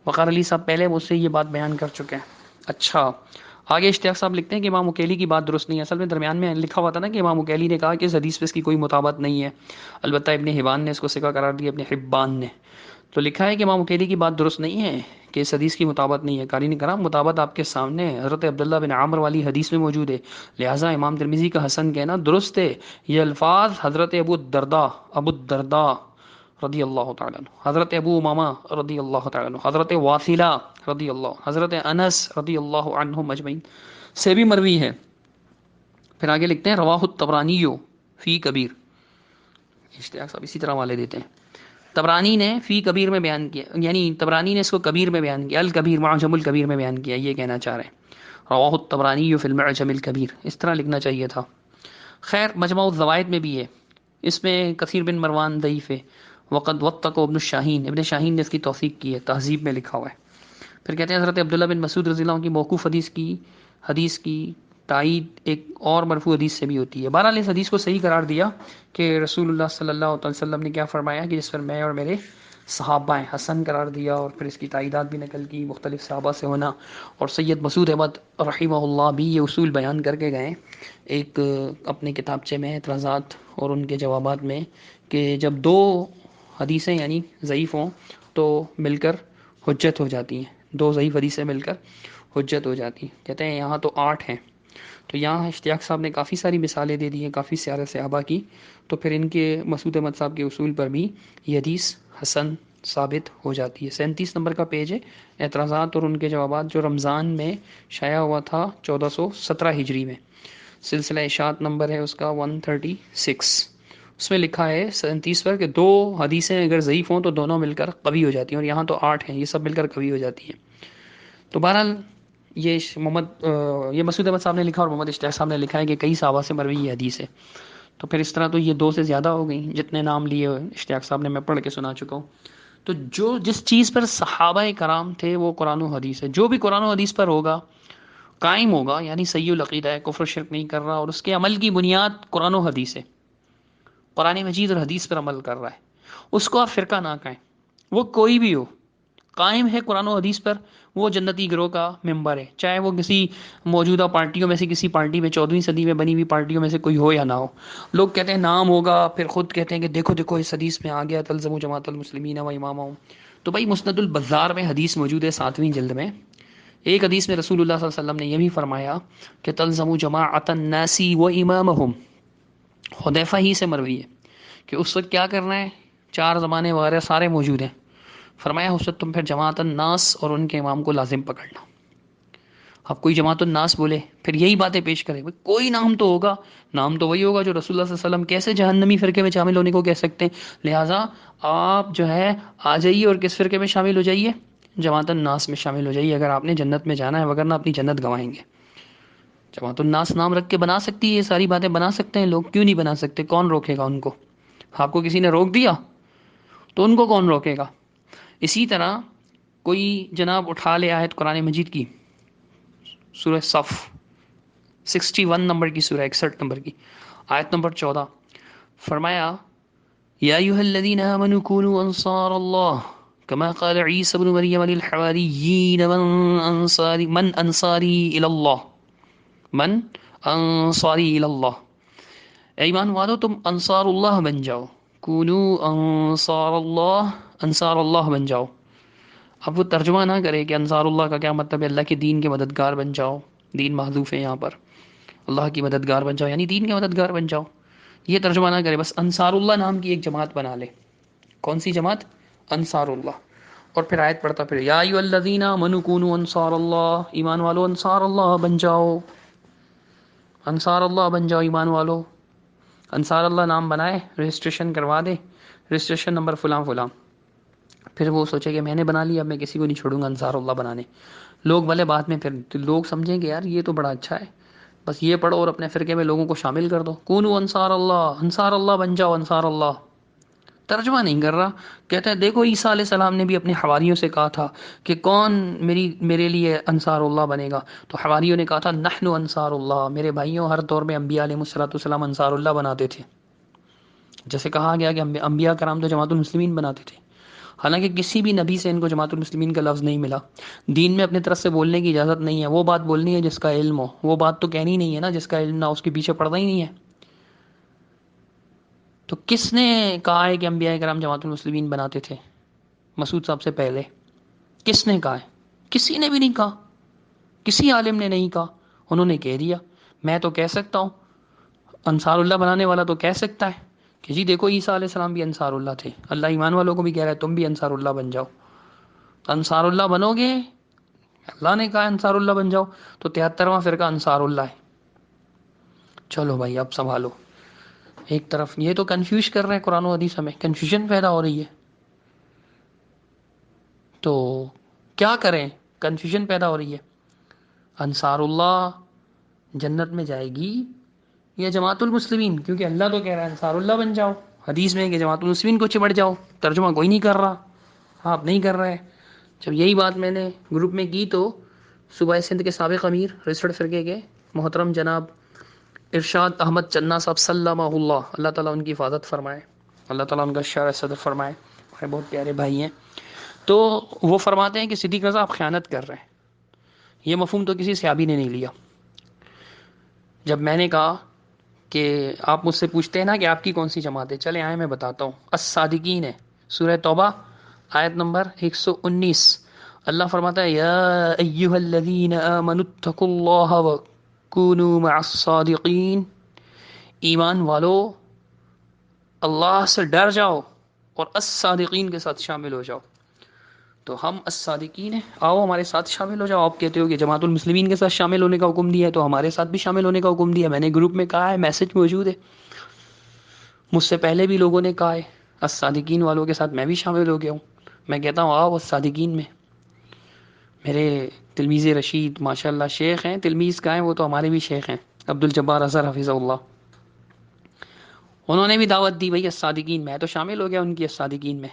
وقار علی صاحب پہلے مجھ سے یہ بات بیان کر چکے ہیں. اچھا، آگے اشتیاق صاحب لکھتے ہیں کہ امام اکیلی کی بات درست نہیں ہے. اصل میں درمیان میں لکھا ہوا تھا نا کہ امام اکیلی نے کہا کہ اس حدیث پہ اس کی کوئی مطابقت نہیں ہے. البتہ ابن حبان نے اس کو ثقہ قرار دیا، ابن حبان نے. تو لکھا ہے کہ امام اکیلی کی بات درست نہیں ہے، کہ اس حدیث کی مطابقت نہیں ہے. قارئین کرام مطابقت آپ کے سامنے ہے، حضرت عبداللہ بن عامر والی حدیث میں موجود ہے. لہٰذا امام ترمذی کا حسن کہنا درست ہے. یہ الفاظ حضرت ابو الدرداء رضی اللہ تعالیٰ عنہ، حضرت ابو امامہ رضی اللہ تعالیٰ عنہ، حضرت واثلہ رضی اللہ، حضرت انس رضی اللہ عنہم اجمعین سے بھی مروی ہے. پھر آگے لکھتے ہیں رواہ الطبرانی فی کبیر. اشتیاق صاحب اسی طرح والے دیتے ہیں. طبرانی نے فی کبیر میں بیان کیا، یعنی طبرانی نے اس کو کبیر میں بیان کیا، الکبیر معجم الکبیر میں بیان کیا. یہ کہنا چاہ رہے ہیں رواہ الطبرانی فی المعجم الکبیر، اس طرح لکھنا چاہیے تھا. خیر مجموع الزوائد میں بھی ہے، اس میں کثیر بن مروان ضعیف ہے. وقد وثقه ابن الشاہین، ابن شاہین نے اس کی توثیق کی ہے، تہذیب میں لکھا ہوا ہے. پھر کہتے ہیں حضرت عبداللہ بن مسعود رضی اللہ عنہ کی موقوف حدیث کی تائید ایک اور مرفوع حدیث سے بھی ہوتی ہے. بہرحال اس حدیث کو صحیح قرار دیا کہ رسول اللہ صلی اللہ علیہ وسلم نے کیا فرمایا کہ جس پر میں اور میرے صحابہ ہیں، حسن قرار دیا. اور پھر اس کی تائیدات بھی نقل کی مختلف صحابہ سے ہونا. اور سید مسعود احمد رحمہ اللہ بھی یہ اصول بیان کر کے گئے ایک اپنے کتابچے میں اعتراضات اور ان کے جوابات میں، کہ جب 2 حدیثیں یعنی ضعیف ہوں تو مل کر حجت ہو جاتی ہیں. 2 ضعیف حدیثیں مل کر حجت ہو جاتی ہیں. کہتے ہیں یہاں تو 8 ہیں. تو یہاں اشتیاق صاحب نے کافی ساری مثالیں دے دی ہیں کافی سارے صحابہ کی. تو پھر ان کے مسعود احمد صاحب کے اصول پر بھی یہ حدیث حسن ثابت ہو جاتی ہے. 37 نمبر کا پیج ہے، اعتراضات اور ان کے جوابات، جو رمضان میں شائع ہوا تھا 1417 ہجری میں. سلسلہ اشاعت نمبر ہے اس کا 136. اس میں لکھا ہے 37 پر کہ 2 حدیثیں اگر ضعیف ہوں تو دونوں مل کر قوی ہو جاتی ہیں. اور یہاں تو 8 ہیں، یہ سب مل کر قوی ہو جاتی ہیں. تو بہرحال یہ مسعود احمد صاحب نے لکھا اور محمد اشتیاق صاحب نے لکھا ہے کہ کئی صحابہ سے مروی یہ حدیث ہے. تو پھر اس طرح تو یہ 2 سے زیادہ ہو گئیں جتنے نام لیے ہوئے اشتیاق صاحب نے، میں پڑھ کے سنا چکا ہوں۔ تو جو جس چیز پر صحابہ کرام تھے وہ قرآن و حدیث ہے، جو بھی قرآن و حدیث پر ہوگا قائم ہوگا، یعنی صحیح العقیدہ ہے، کفر شرک نہیں کر رہا، اور اس کے عمل کی بنیاد قرآن و حدیث ہے، قرآن مجید اور حدیث پر عمل کر رہا ہے، اس کو آپ فرقہ نہ کہیں، وہ کوئی بھی ہو، قائم ہے قرآن و حدیث پر، وہ جنتی گروہ کا ممبر ہے، چاہے وہ کسی موجودہ پارٹیوں میں سے کسی پارٹی میں 14ویں صدی میں بنی ہوئی پارٹیوں میں سے کوئی ہو یا نہ ہو۔ لوگ کہتے ہیں نام ہوگا، پھر خود کہتے ہیں کہ دیکھو دیکھو اس حدیث میں آ گیا تلزموا جماعت المسلمین و امامہم۔ تو بھائی مسند البزار میں حدیث موجود ہے 7ویں جلد میں، ایک حدیث میں رسول اللہ صلی اللہ علیہ وسلم نے یہ بھی فرمایا کہ تلزموا جماعت الناس و امامہم، حذیفہ ہی سے مروی ہے کہ اس وقت کیا کرنا ہے، 4 زمانے وغیرہ سارے موجود ہیں، فرمایا اس وقت تم پھر جماعت الناس اور ان کے امام کو لازم پکڑنا۔ اب کوئی جماعت الناس بولے پھر یہی باتیں پیش کرے، کوئی نام تو ہوگا، نام تو وہی ہوگا جو رسول اللہ صلی اللہ علیہ وسلم، کیسے جہنمی فرقے میں شامل ہونے کو کہہ سکتے ہیں؟ لہٰذا آپ جو ہے آ جائیے اور کس فرقے میں شامل ہو جائیے، جماعت الناس میں شامل ہو جائیے اگر آپ نے جنت میں جانا ہے، وگرنہ اپنی جنت گنوائیں گے۔ جماعت الناس نام رکھ کے بنا سکتی ہے، یہ ساری باتیں بنا سکتے ہیں لوگ، کیوں نہیں بنا سکتے؟ کون روکے گا ان کو؟ آپ کو کسی نے روک دیا تو ان کو کون روکے گا؟ اسی طرح کوئی جناب اٹھا لے آیت قرآن مجید کی، سورہ صف 61 نمبر کی سورہ، 61 نمبر کی آیت نمبر 14، فرمایا یا ایھا الذین آمنوا کونوا انصار اللہ کما قال عیسی ابن مریم للحواریین من انصاری الی اللہ، من انصاری الی اللہ، اے ایمان والو تم انصار اللہ بن جاؤ، کونو انصار اللہ، انصار اللہ بن جاؤ۔ اب وہ ترجمہ نہ کرے کہ انصار اللہ کا کیا مطلب ہے، اللہ کے دین کے مددگار بن جاؤ، دین محذوف ہے یہاں پر، اللہ کی مددگار بن جاؤ یعنی دین کے مددگار بن جاؤ، یہ ترجمہ نہ کرے، بس انصار اللہ نام کی ایک جماعت بنا لے۔ کون سی جماعت؟ انصار اللہ۔ اور پھر آیت پڑھتا پھر یا ایھا الذین آمنوا کونوا انصار اللہ، ایمان والو انصار اللہ بن جاؤ، انصار اللہ بن جاؤ ایمان والو۔ انصار اللہ نام بنائے، رجسٹریشن کروا دے، رجسٹریشن نمبر فلاں فلاں، پھر وہ سوچے کہ میں نے بنا لیا، اب میں کسی کو نہیں چھوڑوں گا انصار اللہ بنانے۔ لوگ بھلے بعد میں پھر لوگ سمجھیں گے یار یہ تو بڑا اچھا ہے، بس یہ پڑھو اور اپنے فرقے میں لوگوں کو شامل کر دو، کونوا انصار اللہ، انصار اللہ بن جاؤ، انصار اللہ۔ ترجمہ نہیں کر رہا، کہتا ہے دیکھو عیسیٰ علیہ السلام نے بھی اپنے حواریوں سے کہا تھا کہ کون میرے لیے انصار اللہ بنے گا، تو حواریوں نے کہا تھا نحن انصار اللہ، میرے بھائیوں ہر دور میں انبیاء علیہ السلام انصار اللہ بناتے تھے، جیسے کہا گیا کہ انبیاء کرام تو جماعت المسلمین بناتے تھے، حالانکہ کسی بھی نبی سے ان کو جماعت المسلمین کا لفظ نہیں ملا۔ دین میں اپنے طرف سے بولنے کی اجازت نہیں ہے، وہ بات بولنی ہے جس کا علم ہو، وہ بات تو کہنی نہیں ہے نا جس کا علم نہ، اس کے پیچھے پڑنا ہی نہیں ہے۔ تو کس نے کہا ہے کہ انبیاء کرام جماعت المسلمین بناتے تھے؟ مسعود صاحب سے پہلے کس نے کہا ہے؟ کسی نے بھی نہیں کہا، کسی عالم نے نہیں کہا، انہوں نے کہہ دیا۔ میں تو کہہ سکتا ہوں، انصار اللہ بنانے والا تو کہہ سکتا ہے کہ جی دیکھو عیسیٰ علیہ السلام بھی انصار اللہ تھے، اللہ ایمان والوں کو بھی کہہ رہا ہے تم بھی انصار اللہ بن جاؤ۔ انصار اللہ بنو گے، اللہ نے کہا انصار اللہ بن جاؤ، تو 73واں فرقہ انصار اللہ ہے۔ چلو بھائی اب سنبھالو، ایک طرف یہ تو کنفیوز کر رہے ہیں قرآن و حدیث، ہمیں کنفیوژن پیدا ہو رہی ہے، تو کیا کریں؟ کنفیوژن پیدا ہو رہی ہے، انصار اللہ جنت میں جائے گی یا جماعت المسلمین؟ کیونکہ اللہ تو کہہ رہا ہے انصار اللہ بن جاؤ، حدیث میں کہ جماعت المسلمین کو چمٹ جاؤ، ترجمہ کوئی نہیں کر رہا، آپ نہیں کر رہے۔ جب یہی بات میں نے گروپ میں کی تو صوبہ سندھ کے سابق امیر رجسٹرڈ فرقے کے محترم جناب ارشاد احمد چنا صاحب سلمہ اللہ، اللہ تعالیٰ ان کی حفاظت فرمائے، اللہ تعالیٰ ان کا شرح صدر فرمائے، ہمارے بہت پیارے بھائی ہیں، تو وہ فرماتے ہیں کہ صدیق رضا آپ خیانت کر رہے ہیں۔ یہ مفہوم تو کسی صحابی نے نہیں لیا۔ جب میں نے کہا کہ آپ مجھ سے پوچھتے ہیں نا کہ آپ کی کون سی جماعت ہے، چلے آئیں میں بتاتا ہوں، الصادقین ہے، سورہ توبہ آیت نمبر 119، اللہ فرماتا ہے یا ایھا الذین آمنوا اتقوا اللہ وکونوا مع الصادقین، ایمان والو اللہ سے ڈر جاؤ اور الصادقین کے ساتھ شامل ہو جاؤ۔ تو ہم الصادقین ہیں، آؤ ہمارے ساتھ شامل ہو جاؤ۔ آپ کہتے ہو کہ جماعت المسلمین کے ساتھ شامل ہونے کا حکم دیا ہے، تو ہمارے ساتھ بھی شامل ہونے کا حکم دیا، میں نے گروپ میں کہا ہے، میسج موجود ہے، مجھ سے پہلے بھی لوگوں نے کہا ہے، الصادقین والوں کے ساتھ میں بھی شامل ہو گیا ہوں۔ میں کہتا ہوں آؤ الصادقین میں، میرے تلمیذ رشید ماشاءاللہ شیخ ہیں، تلمیذ کا ہیں وہ تو ہمارے بھی شیخ ہیں، عبد الجبار اظہر حفظہ اللہ، انہوں نے بھی دعوت دی بھائی الصادقین، میں تو شامل ہو گیا ان کی الصادقین میں،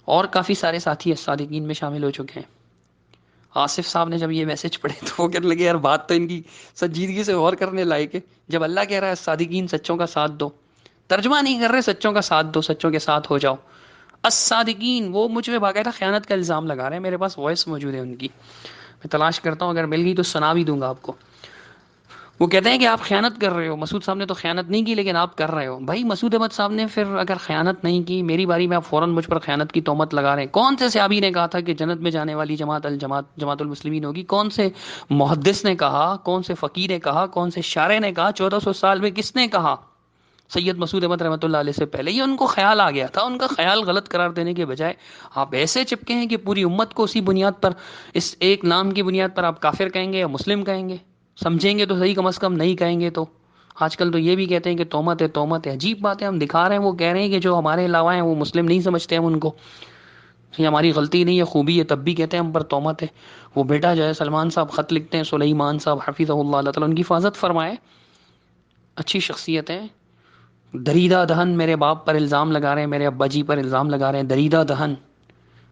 اور کافی سارے ساتھی الصادقین میں شامل ہو چکے ہیں۔ آصف صاحب نے جب یہ میسج پڑھے تو وہ کہنے لگے یار بات تو ان کی سنجیدگی سے غور کرنے لائق ہے، جب اللہ کہہ رہا ہے الصادقین، سچوں کا ساتھ دو، ترجمہ نہیں کر رہے سچوں کا ساتھ دو، سچوں کے ساتھ ہو جاؤ۔ الصادقین، وہ مجھ پہ باقاعدہ خیانت کا الزام لگا رہے ہیں، میرے پاس وائس موجود ہے ان کی، میں تلاش کرتا ہوں، اگر مل گئی تو سنا بھی دوں گا آپ کو۔ وہ کہتے ہیں کہ آپ خیانت کر رہے ہو، مسعود صاحب نے تو خیانت نہیں کی لیکن آپ کر رہے ہو۔ بھائی مسعود احمد صاحب نے پھر اگر خیانت نہیں کی، میری باری میں آپ فوراً مجھ پر خیانت کی تہمت لگا رہے ہیں۔ کون سے صحابی نے کہا تھا کہ جنت میں جانے والی جماعت المسلمین ہوگی؟ کون سے محدث نے کہا؟ کون سے فقیر نے کہا؟ کون سے شارع نے کہا؟ 1400 سال میں کس نے کہا؟ سید مسعود احمد رحمۃ اللہ علیہ سے پہلے یہ ان کو خیال آ گیا تھا، ان کا خیال غلط قرار دینے کے بجائے آپ ایسے چپکے ہیں کہ پوری امت کو اسی بنیاد پر، اس ایک نام کی بنیاد پر آپ کافر کہیں گے یا مسلم کہیں گے؟ سمجھیں گے تو صحیح، کم از کم نہیں کہیں گے تو۔ آج کل تو یہ بھی کہتے ہیں کہ تہمت ہے، تہمت ہے۔ عجیب بات ہے، ہم دکھا رہے ہیں، وہ کہہ رہے ہیں کہ جو ہمارے علاوہ ہیں وہ مسلم نہیں سمجھتے ہم ان کو، یہ ہماری غلطی نہیں ہے، خوبی ہے، تب بھی کہتے ہیں ہم پر تہمت ہے۔ وہ بیٹا جو ہے سلمان صاحب خط لکھتے ہیں، سلیمان صاحب حفظہ اللہ، اللہ تعالیٰ ان کی حفاظت فرمائے، اچھی شخصیت ہے، دریدہ دہن میرے باپ پر الزام لگا رہے ہیں، میرے ابا جی پر الزام لگا رہے ہیں، دریدہ دہن۔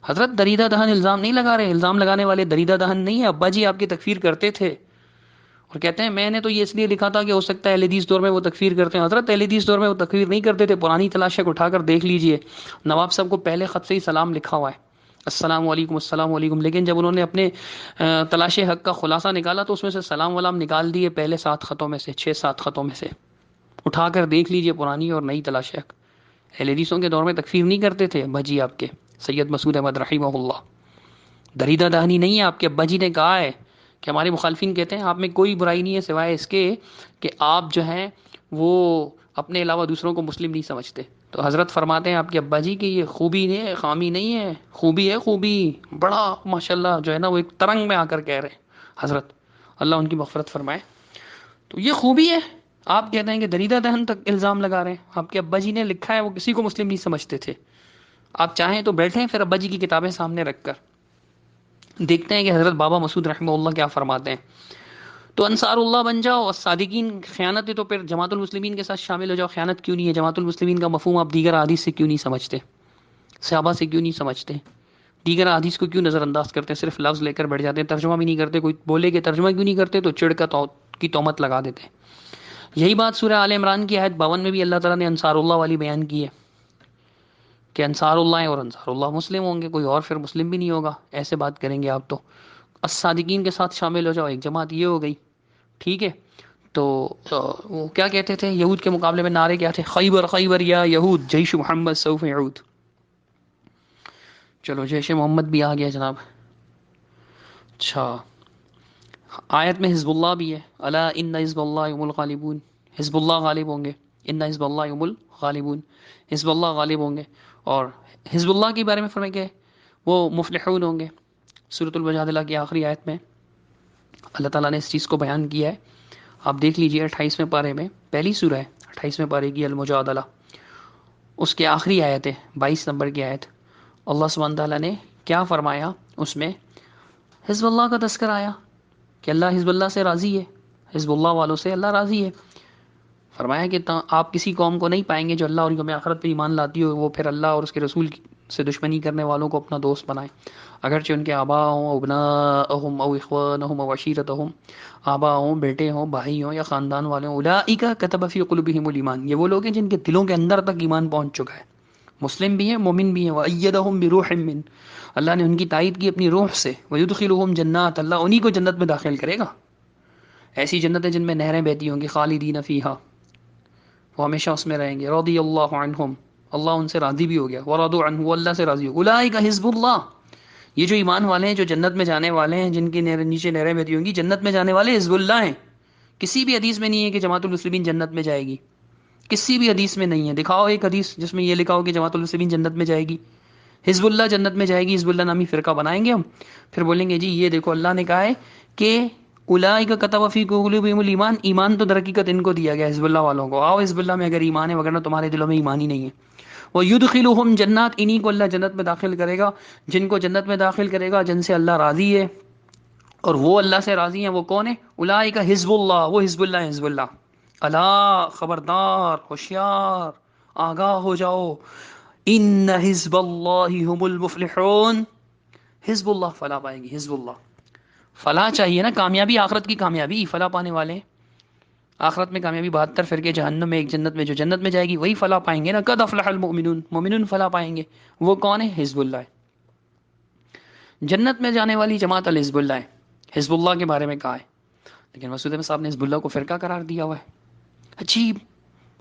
حضرت دریدہ دہن الزام نہیں لگا رہے، الزام لگانے والے دریدہ دہن نہیں ہے، ابا جی آپ کی تکفیر کرتے تھے، اور کہتے ہیں میں نے تو یہ اس لیے لکھا تھا کہ ہو سکتا ہے اہل حدیث دور میں وہ تکفیر کرتے ہیں۔ حضرت اہل حدیث دور میں وہ تکفیر نہیں کرتے تھے، پرانی تلاشق اٹھا کر دیکھ لیجئے، نواب صاحب کو پہلے خط سے ہی سلام لکھا ہوا ہے، السلام علیکم السلام علیکم، لیکن جب انہوں نے اپنے تلاش حق کا خلاصہ نکالا تو اس میں سے سلام ولام نکال دیے، پہلے 7 خطوں میں سے، 6-7 خطوں میں سے، اٹھا کر دیکھ لیجئے پرانی اور نئی تلاش حق۔ اہل حدیثوں کے دور میں تکفیر نہیں کرتے تھے ابا جی آپ کے، سید مسعود احمد رحمہ اللہ، دریدہ دہنی نہیں ہے۔ آپ کے ابا جی نے کہا ہے کہ ہمارے مخالفین کہتے ہیں آپ میں کوئی برائی نہیں ہے سوائے اس کے کہ آپ جو ہیں وہ اپنے علاوہ دوسروں کو مسلم نہیں سمجھتے۔ تو حضرت فرماتے ہیں آپ کے ابا جی کہ یہ خوبی نہیں ہے، خامی نہیں ہے، خوبی ہے، خوبی بڑا ماشاءاللہ جو ہے نا وہ ایک ترنگ میں آ کر کہہ رہے ہیں حضرت، اللہ ان کی مغفرت فرمائے۔ تو یہ خوبی ہے، آپ کہتے ہیں کہ دریدہ دہن تک الزام لگا رہے ہیں۔ آپ کے ابا جی نے لکھا ہے وہ کسی کو مسلم نہیں سمجھتے تھے۔ آپ چاہیں تو بیٹھیں پھر ابا جی کی کتابیں سامنے رکھ کر دیکھتے ہیں کہ حضرت بابا مسعود رحمہ اللہ کیا فرماتے ہیں۔ تو انصار اللہ بن جاؤ، صادقین خیانت ہے تو پھر جماعت المسلمین کے ساتھ شامل ہو جاؤ۔ خیانت کیوں نہیں ہے؟ جماعت المسلمین کا مفہوم آپ دیگر احادیث سے کیوں نہیں سمجھتے؟ صحابہ سے کیوں نہیں سمجھتے؟ دیگر احادیث کو کیوں نظر انداز کرتے ہیں؟ صرف لفظ لے کر بیٹھ جاتے ہیں، ترجمہ بھی نہیں کرتے۔ کوئی بولے کہ ترجمہ کیوں نہیں کرتے تو چڑ کا کی تہمت لگا دیتے ہیں۔ یہی بات سورہ آل عمران کی آیت 52 میں بھی اللہ تعالیٰ نے انصار اللہ والی بیان کی ہے کہ انصار اللہ ہیں اور انصار اللہ مسلم ہوں گے، کوئی اور پھر مسلم بھی نہیں ہوگا، ایسے بات کریں گے آپ تو۔ الصادقین کے ساتھ شامل ہو جاؤ، ایک جماعت یہ ہو گئی، ٹھیک ہے۔ تو وہ کیا کہتے تھے یہود کے مقابلے میں؟ نعرے کیا تھے؟ خیبر خیبر یا یہود جیش محمد سوف یعود۔ چلو جیش محمد بھی آ گیا جناب۔ اچھا، آیت میں حزب اللہ بھی ہے، الا ان حزب اللہ هم الغالبون، حزب اللہ غالب ہوں گے، ان حزب اللہ هم الغالبون، حزب اللہ غالب ہوں گے۔ اور حزب اللہ کے بارے میں فرمائے کہ وہ مفلحون ہوں گے۔ سورۃ المجادلہ کی آخری آیت میں اللہ تعالیٰ نے اس چیز کو بیان کیا ہے، آپ دیکھ لیجئے 28ویں پارے میں، پہلی سورہ ہے 28ویں پارے کی المجادلہ، اس کے آخری آیت ہے 22 نمبر کی آیت، اللہ سبحانہ تعالیٰ نے کیا فرمایا؟ اس میں حزب اللہ کا تذکر آیا کہ اللہ حزب اللہ سے راضی ہے، حزب اللہ والوں سے اللہ راضی ہے۔ فرمایا کہ آپ کسی قوم کو نہیں پائیں گے جو اللہ اور یوم آخرت پہ ایمان لاتی ہو وہ پھر اللہ اور اس کے رسول سے دشمنی کرنے والوں کو اپنا دوست بنائے، اگرچہ ان کے آبا ہوں، ابناءہم او اخوانہم او عشیرتہم، آبا ہوں، بیٹے ہوں، بھائی ہوں یا خاندان والے ہوں۔ اولئک کتب فی قلوبہم الایمان، یہ وہ لوگ ہیں جن کے دلوں کے اندر تک ایمان پہنچ چکا ہے، مسلم بھی ہیں، مومن بھی ہیں۔ وَأَيَّدَهُم بِرُوحٍ مِّنْ، اللہ نے ان کی تائید کی اپنی روح سے۔ وَيُدْخِلُهُمْ جنات، اللہ انہی کو جنت میں داخل کرے گا، ایسی جنتیں جن میں نہریں بہتی ہوں گی، خالدین فیہا، وہ ہمیشہ اس میں رہیں گے۔ رضی اللہ عنہم، اللہ ان سے راضی بھی ہو گیا، ورضوا عنہ، وہ اللہ سے راضی ہو۔ اولئک حزب اللہ، یہ جو ایمان والے ہیں، جو جنت میں جانے والے ہیں، جن کے نیچے نہریں بہتی ہوں گی، جنت میں جانے والے حزب اللہ ہیں۔ کسی بھی حدیث میں نہیں ہے کہ جماعت المسلمین جنت میں جائے گی، کسی بھی حدیث میں نہیں ہے، دکھاؤ ایک حدیث جس میں یہ لکھا ہو کہ جماعت المسلمین جنت میں جائے گی، حزب اللہ جنت میں جائے گی، حزب اللہ نامی فرقہ بنائیں گے ہم، پھر بولیں گے جی یہ دیکھو اللہ نے کہا ہے کہ اولئک کتب فی قلوبہم الایمان، ایمان تو در حقیقت ان کو دیا گیا حزب اللہ والوں کو، آؤ حزب اللہ میں اگر ایمان ہے، وگرنہ تمہارے دلوں میں ایمان ہی نہیں ہے۔ وَيُدْخِلُهُمْ جنات، انہی کو اللہ جنت میں داخل کرے گا، جن کو جنت میں داخل کرے گا جن سے اللہ راضی ہے، اور وہ اللہ سے راضی ہیں، وہ کون ہے؟ اولئک حزب اللہ، وہ حزب اللہ ہیں، حزب اللہ۔ الا خبردار، ہوشیار، آگاہ ہو جاؤ، ان حزب اللہ هم المفلحون، حزب اللہ فلاح پائے گی، حزب اللہ فلاح چاہیے نا، کامیابی، آخرت کی کامیابی، فلاح پانے والے آخرت میں کامیابی، 72 فرقے جہنم میں، ایک جنت میں، جو جنت میں جائے گی وہی فلاح پائیں گے نا، قد افلح المؤمنون، مومنون فلاح پائیں گے، وہ کون ہے؟ حزب اللہ ہے، جنت میں جانے والی جماعت الحزب اللہ ہے، حزب اللہ کے بارے میں کہا ہے، لیکن مسعود احمد صاحب نے حزب اللہ کو فرقہ قرار دیا ہوا ہے، عجیب،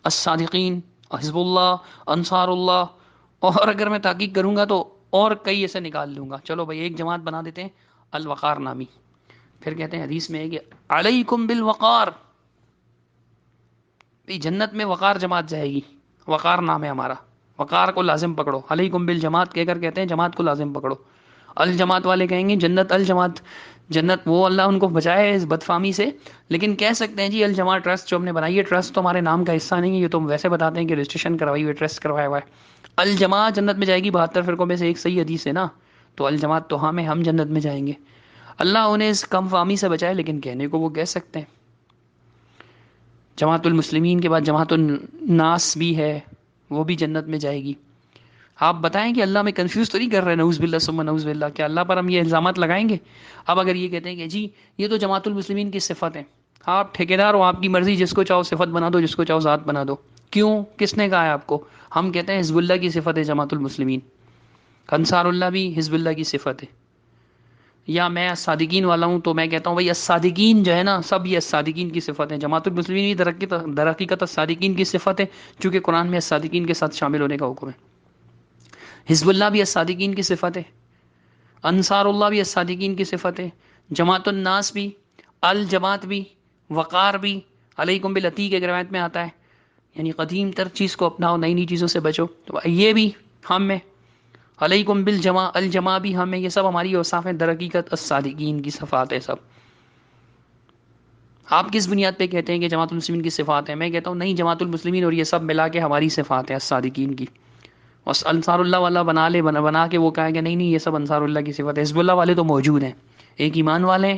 الصادقین، حزب اللہ، انصار اللہ، اور اگر میں تحقیق کروں گا تو اور کئی ایسے نکال لوں گا، چلو بھائی ایک جماعت بنا دیتے ہیں، الوقار نامی، پھر کہتے ہیں حدیث میں ہے کہ علیکم بالوقار، جنت میں وقار جماعت جائے گی، وقار نام ہے ہمارا، وقار کو لازم پکڑو، علیکم بالجماعت کہہ کر کہتے ہیں جماعت کو لازم پکڑو، الجماعت والے کہیں گے جنت، الجماعت جنت، وہ اللہ ان کو بچائے اس بدفامی سے، لیکن کہہ سکتے ہیں جی الجماعت ٹرسٹ جو ہم نے بنائی ہے، ٹرسٹ تو ہمارے نام کا حصہ نہیں ہے، یہ تو ویسے بتاتے ہیں کہ رجسٹریشن کروائی ہوئی، ٹرسٹ کروایا ہوا ہے، الجماعت جنت میں جائے گی، 72 فرقوں میں سے ایک صحیح حدیث ہے نا، تو الجماعت تو ہم جنت میں جائیں گے، اللہ انہیں اس کم فہمی سے بچائے، لیکن کہنے کو وہ کہہ سکتے ہیں۔ جماعت المسلمین کے بعد جماعت الناس بھی ہے، وہ بھی جنت میں جائے گی۔ آپ بتائیں کہ اللہ میں کنفیوز تو نہیں کر رہے، نعوذ باللہ ثم نعوذ باللہ، کہ اللہ پر ہم یہ الزامات لگائیں گے؟ اب اگر یہ کہتے ہیں کہ جی یہ تو جماعت المسلمین کی صفت ہے، آپ ٹھیکیدار ہو، آپ کی مرضی، جس کو چاہو صفت بنا دو، جس کو چاہو ذات بنا دو، کیوں؟ کس نے کہا ہے آپ کو؟ ہم کہتے ہیں حزب اللہ کی صفت ہے جماعت المسلمین، انصار اللہ بھی حزب اللہ کی صفت ہے، یا میں الصادقین والا ہوں تو میں کہتا ہوں بھائی الصادقین جو ہے نا، سب یہ الصادقین کی صفت ہے، جماعت المسلمین بھی در حقیقت الصادقین کی صفت ہے، چونکہ قرآن میں الصادقین کے ساتھ شامل ہونے کا حکم ہے، حزب اللہ بھی الصادقین کی صفت ہے، انصار اللہ بھی الصادقین کی صفت ہے، جماعت الناس بھی، الجماعت بھی، وقار بھی، علیکم بالعتیق ایک روایت میں آتا ہے، یعنی قدیم تر چیز کو اپناؤ، نئی نئی چیزوں سے بچو، تو یہ بھی ہم میں، علیکم بالجماع، الجماع بھی ہم میں، یہ سب ہماری اوصاف ہیں، در حقیقت الصادقین کی صفات ہے سب۔ آپ کس بنیاد پہ کہتے ہیں کہ جماعت المسلمین کی صفات ہے؟ میں کہتا ہوں نہیں، جماعت المسلمین اور یہ سب ملا کے ہماری صفات ہے الصادقین کی، اور انصار اللہ والا بنا کے وہ کہا کہ نہیں نہیں یہ سب انصار اللہ کی صفت ہے، حزب اللہ والے تو موجود ہیں، ایک ایمان والے ہیں،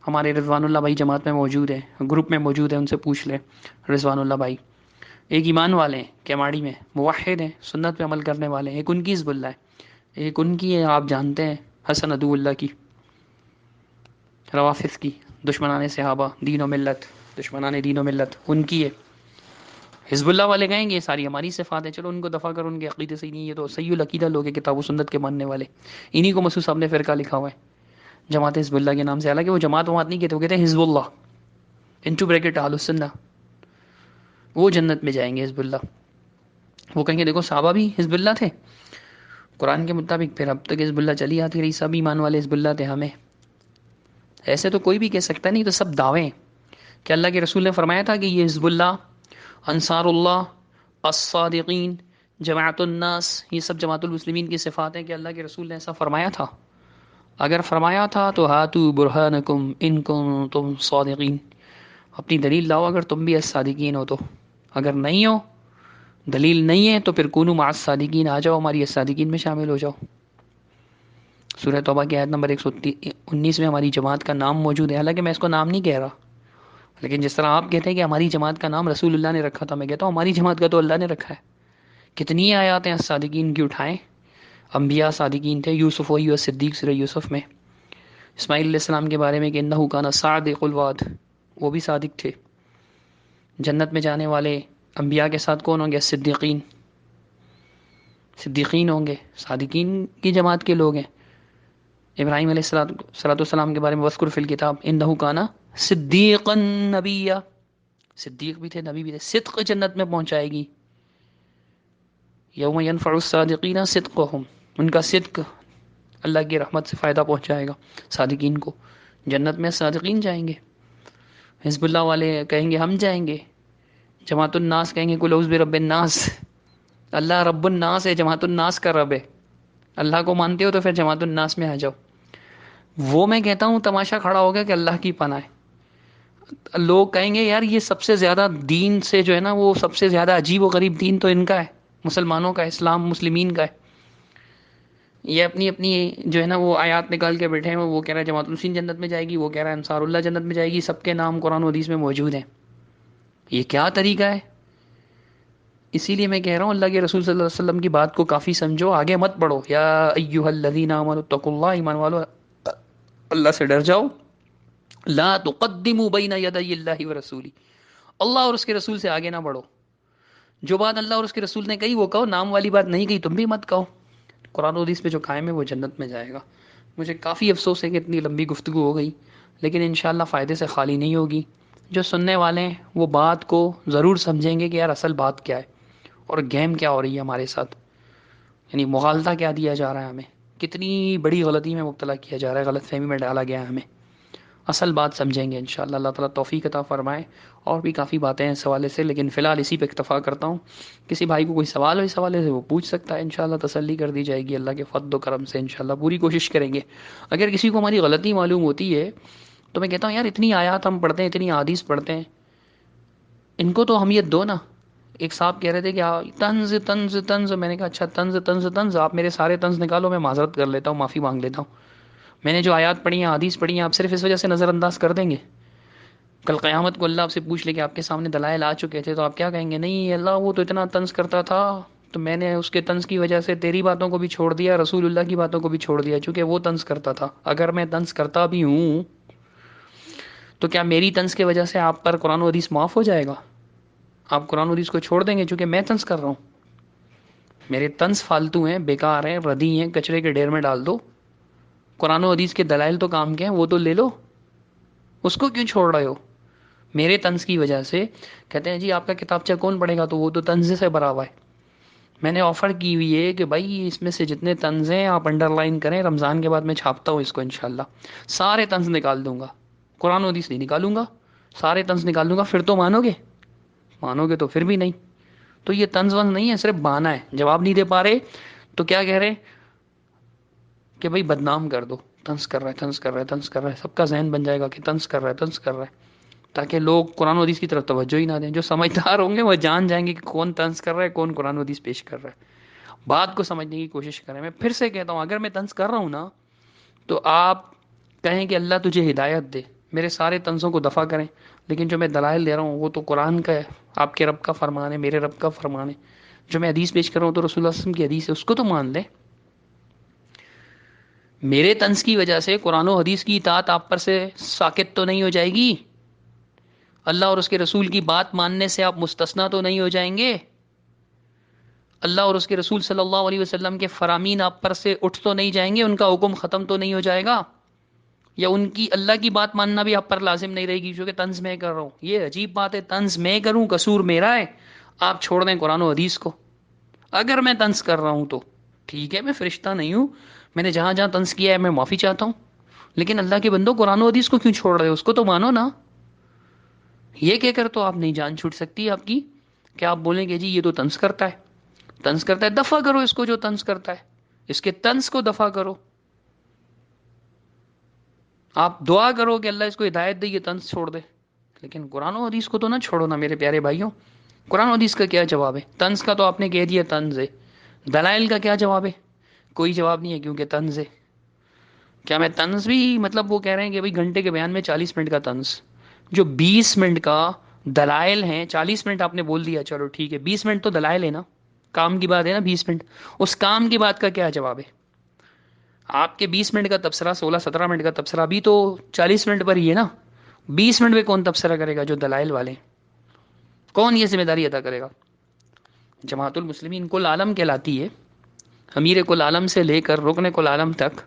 ہمارے رضوان اللہ بھائی جماعت میں موجود ہے، گروپ میں موجود ہے، ان سے پوچھ لیں، رضوان اللہ بھائی ایک ایمان والے ہیں، کیماڑی میں موحد ہیں، سنت پہ عمل کرنے والے ہیں، ایک ان کی حزب اللہ ہے، ایک ان کی ہے آپ جانتے ہیں حسن عدو اللہ کی، روافظ کی، دشمنان صحابہ، دین و ملت، دشمنان دین و ملت، ان کی ہے، حزب اللہ والے کہیں گے یہ ساری ہماری صفات ہیں، چلو ان کو دفع کرو، ان کے عقیدے صحیح نہیں، یہ تو صحیح العقیدہ لوگ ہیں، کتاب و سنت کے ماننے والے، انہی کو مسعود صاحب نے فرقہ لکھا ہوا ہے جماعت حزب اللہ کے نام سے، حالانکہ وہ جماعت وماعت نہیں کہتے، وہ کہتے ہیں حزب اللہ، انٹو بریکٹ اہل السنہ، وہ جنت میں جائیں گے حزب اللہ، وہ کہیں گے دیکھو صحابہ بھی حزب اللہ تھے قرآن کے مطابق، پھر اب تک حزب اللہ چلی آتی رہی، سب ایمان والے حزب اللہ تھے، ہمیں ایسے تو کوئی بھی کہہ سکتا نہیں، تو سب دعوے ہیں کہ اللہ کے رسول نے فرمایا تھا کہ یہ حزب اللہ، انصار اللہ، الصادقین، جماعت الناس، یہ سب جماعت المسلمین کی صفات ہیں، کہ اللہ کے رسول نے ایسا فرمایا تھا؟ اگر فرمایا تھا تو ہاتو برہانکم ان کنتم صادقین، اپنی دلیل لاؤ اگر تم بھی الصادقین ہو تو، اگر نہیں ہو، دلیل نہیں ہے تو پھر کونوا مع الصادقین، آ جاؤ ہماری الصادقین میں شامل ہو جاؤ۔ سورہ توبہ کی آیت نمبر 119 میں ہماری جماعت کا نام موجود ہے، حالانکہ میں اس کو نام نہیں کہہ رہا، لیکن جس طرح آپ کہتے ہیں کہ ہماری جماعت کا نام رسول اللہ نے رکھا تھا، میں کہتا ہوں ہماری جماعت کا تو اللہ نے رکھا ہے، کتنی آیات ہیں صادقین کی اٹھائیں، انبیاء صادقین تھے، یوسف و صدیق سورہ یوسف میں، اسماعیل علیہ السلام کے بارے میں کہ انہ کان صادق الوعد، وہ بھی صادق تھے۔ جنت میں جانے والے انبیاء کے ساتھ کون ہوں گے؟ صدیقین، صدیقین ہوں گے، صادقین کی جماعت کے لوگ ہیں۔ ابراہیم علیہ الصلوۃ والسلام کے بارے میں وذکر فی الکتاب انہ کان صدیقا نبیا، صدیق بھی تھے، نبی بھی تھے، صدق جنت میں پہنچائے گی، یوم ینفع الصادقین صدقہم، ان کا صدق اللہ کی رحمت سے فائدہ پہنچائے گا صادقین کو، جنت میں صادقین جائیں گے، حزب اللہ والے کہیں گے ہم جائیں گے، جماعت الناس کہیں گے قل اعوذ برب الناس، اللہ رب الناس ہے، جماعت الناس کا رب ہے، اللہ کو مانتے ہو تو پھر جماعت الناس میں آ جاؤ۔ وہ میں کہتا ہوں تماشا کھڑا ہو گیا کہ اللہ کی پناہ ہے، لوگ کہیں گے یار یہ سب سے زیادہ دین سے جو ہے نا، وہ سب سے زیادہ عجیب و غریب دین تو ان کا ہے، مسلمانوں کا، اسلام مسلمین کا ہے، یہ اپنی اپنی جو ہے نا وہ آیات نکال کے بیٹھے ہیں، وہ کہہ رہا ہے جماعت المسلمین جنت میں جائے گی، وہ کہہ رہا ہے انصار اللہ جنت میں جائے گی، سب کے نام قرآن و حدیث میں موجود ہیں، یہ کیا طریقہ ہے؟ اسی لیے میں کہہ رہا ہوں اللہ کے رسول صلی اللہ علیہ وسلم کی بات کو کافی سمجھو، آگے مت بڑھو. یا ایھا الذین آمنوا اتقوا اللہ، ایمان والو اللہ سے ڈر جاؤ. لا تقدموا بین یدی اللہ ورسولہ، اللہ اور اس کے رسول سے آگے نہ بڑھو. جو بات اللہ اور اس کے رسول نے کہی وہ کہو، نام والی بات نہیں کہی تم بھی مت کہو. قرآن و حدیث پہ جو قائم ہے وہ جنت میں جائے گا. مجھے کافی افسوس ہے کہ اتنی لمبی گفتگو ہو گئی، لیکن انشاءاللہ فائدے سے خالی نہیں ہوگی. جو سننے والے ہیں وہ بات کو ضرور سمجھیں گے کہ یار اصل بات کیا ہے اور گیم کیا ہو رہی ہے ہمارے ساتھ، یعنی مغالطہ کیا دیا جا رہا ہے ہمیں، کتنی بڑی غلطی میں مبتلا کیا جا رہا ہے، غلط فہمی میں ڈالا گیا ہے ہمیں. اصل بات سمجھیں گے انشاءاللہ. اللہ تعالیٰ توفیق عطا فرمائے. اور بھی کافی باتیں ہیں اس حوالے سے، لیکن فی الحال اسی پہ اکتفا کرتا ہوں. کسی بھائی کو کوئی سوال ہو اس حوالے سے وہ پوچھ سکتا ہے، انشاءاللہ تسلی کر دی جائے گی اللہ کے فضل و کرم سے. انشاءاللہ پوری کوشش کریں گے. اگر کسی کو ہماری غلطی معلوم ہوتی ہے تو میں کہتا ہوں یار اتنی آیات ہم پڑھتے ہیں، اتنی احادیث پڑھتے ہیں، ان کو تو اہمیت دو نا. ایک صاحب کہہ رہے تھے کہ طنز طنز طنز، میں نے کہا اچھا طنز طنز طنز، آپ میرے سارے طنز نکالو، میں معذرت کر لیتا ہوں، معافی مانگ لیتا ہوں. میں نے جو آیات پڑھی ہیں، حدیث پڑھی ہیں، آپ صرف اس وجہ سے نظر انداز کر دیں گے؟ کل قیامت کو اللہ آپ سے پوچھ لے کہ آپ کے سامنے دلائل آ چکے تھے تو آپ کیا کہیں گے؟ نہیں اللہ وہ تو اتنا طنز کرتا تھا تو میں نے اس کے طنز کی وجہ سے تیری باتوں کو بھی چھوڑ دیا، رسول اللہ کی باتوں کو بھی چھوڑ دیا، چونکہ وہ طنز کرتا تھا. اگر میں طنز کرتا بھی ہوں تو کیا میری طنز کی وجہ سے آپ پر قرآن و حدیث معاف ہو جائے گا؟ آپ قرآن و حدیث کو چھوڑ دیں گے چونکہ میں طنز کر رہا ہوں؟ میرے طنز فالتو ہیں، بیکار ہیں، ردی ہیں، کچرے کے ڈھیر میں ڈال دو. قرآن و حدیث کے دلائل تو کام کے ہیں، وہ تو لے لو. اس کو کیوں چھوڑ رہے ہو میرے طنز کی وجہ سے؟ کہتے ہیں جی آپ کا کتابچہ کون پڑھے گا، تو وہ تو طنز سے بھرا ہوا ہے. میں نے آفر کی ہوئی ہے کہ بھائی اس میں سے جتنے طنز ہیں آپ انڈر لائن کریں، رمضان کے بعد میں چھاپتا ہوں اس کو انشاءاللہ. سارے طنز نکال دوں گا، قرآن و حدیث نہیں نکالوں گا، سارے طنز نکال دوں گا. پھر تو مانو گے؟ مانو گے تو پھر بھی نہیں. تو یہ طنز ونز نہیں ہے، صرف بہانہ ہے. جواب نہیں دے پا رہے تو کیا کہہ رہے کہ بھائی بدنام کر دو، طنز کر رہا ہے، طنز کر رہا ہے، طنز کر رہا ہے. سب کا ذہن بن جائے گا کہ طنز کر رہا ہے، طنز کر رہا ہے، تاکہ لوگ قرآن و حدیث کی طرف توجہ ہی نہ دیں. جو سمجھدار ہوں گے وہ جان جائیں گے کہ کون طنز کر رہا ہے، کون قرآن و حدیث پیش کر رہا ہے. بات کو سمجھنے کی کوشش کریں. میں پھر سے کہتا ہوں اگر میں طنز کر رہا ہوں نا تو آپ کہیں کہ اللہ تجھے ہدایت دے، میرے سارے طنزوں کو دفع کریں. لیکن جو میں دلائل دے رہا ہوں وہ تو قرآن کا ہے، آپ کے رب کا فرمان ہے، میرے رب کا فرمان ہے. جو میں حدیث پیش کر رہا ہوں تو رسول اللہ صلی اللہ علیہ وسلم کی حدیث ہے، اس کو تو مان لیں. میرے طنز کی وجہ سے قرآن و حدیث کی اطاعت آپ پر سے ساقط تو نہیں ہو جائے گی؟ اللہ اور اس کے رسول کی بات ماننے سے آپ مستثنا تو نہیں ہو جائیں گے؟ اللہ اور اس کے رسول صلی اللہ علیہ وسلم کے فرامین آپ پر سے اٹھ تو نہیں جائیں گے؟ ان کا حکم ختم تو نہیں ہو جائے گا؟ یا ان کی اللہ کی بات ماننا بھی آپ پر لازم نہیں رہے گی کیونکہ طنز میں کر رہا ہوں؟ یہ عجیب بات ہے. طنز میں کروں، قصور میرا ہے، آپ چھوڑ دیں قرآن و حدیث کو. اگر میں طنز کر رہا ہوں تو ٹھیک ہے، میں فرشتہ نہیں ہوں، میں نے جہاں جہاں طنز کیا ہے میں معافی چاہتا ہوں. لیکن اللہ کے بندوں قرآن و حدیث کو کیوں چھوڑ رہے ہو؟ اس کو تو مانو نا. یہ کہہ کر تو آپ نہیں جان چھوٹ سکتی آپ کی کہ آپ بولیں گے جی یہ تو طنز کرتا ہے، طنز کرتا ہے. دفع کرو اس کو جو طنز کرتا ہے، اس کے طنز کو دفع کرو. آپ دعا کرو کہ اللہ اس کو ہدایت دے، یہ طنز چھوڑ دے. لیکن قرآن و حدیث کو تو نہ چھوڑو نا میرے پیارے بھائیوں. قرآن و حدیث کا کیا جواب ہے؟ طنز کا تو آپ نے کہہ دیا طنز ہے. دلائل کا کیا جواب ہے؟ کوئی جواب نہیں ہے کیونکہ طنز ہے. کیا میں طنز بھی مطلب وہ کہہ رہے ہیں کہ بھائی گھنٹے کے بیان میں 40 منٹ کا طنز، جو 20 منٹ کا دلائل ہیں. 40 منٹ آپ نے بول دیا، چلو ٹھیک ہے، 20 منٹ تو دلائل ہے نا، کام کی بات ہے نا 20 منٹ. اس کام کی بات کا کیا جواب ہے؟ آپ کے 20 منٹ کا تبصرہ، 16-17 منٹ کا تبصرہ بھی تو 40 منٹ پر ہی ہے نا. 20 منٹ میں کون تبصرہ کرے گا؟ جو دلائل والے ہیں. کون یہ ذمہ داری ادا کرے گا؟ جماعت المسلمین کل عالم کہلاتی ہے، امیر کل عالم سے لے کر رکن کل عالم تک.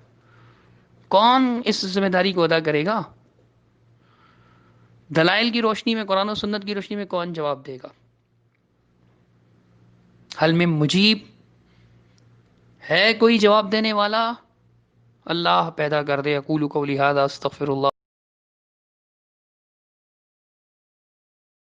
کون اس ذمہ داری کو ادا کرے گا؟ دلائل کی روشنی میں، قرآن و سنت کی روشنی میں کون جواب دے گا؟ حل میں مجیب ہے کوئی جواب دینے والا؟ اللہ پیدا کر دے. اقول قولی ھذا استغفر اللہ.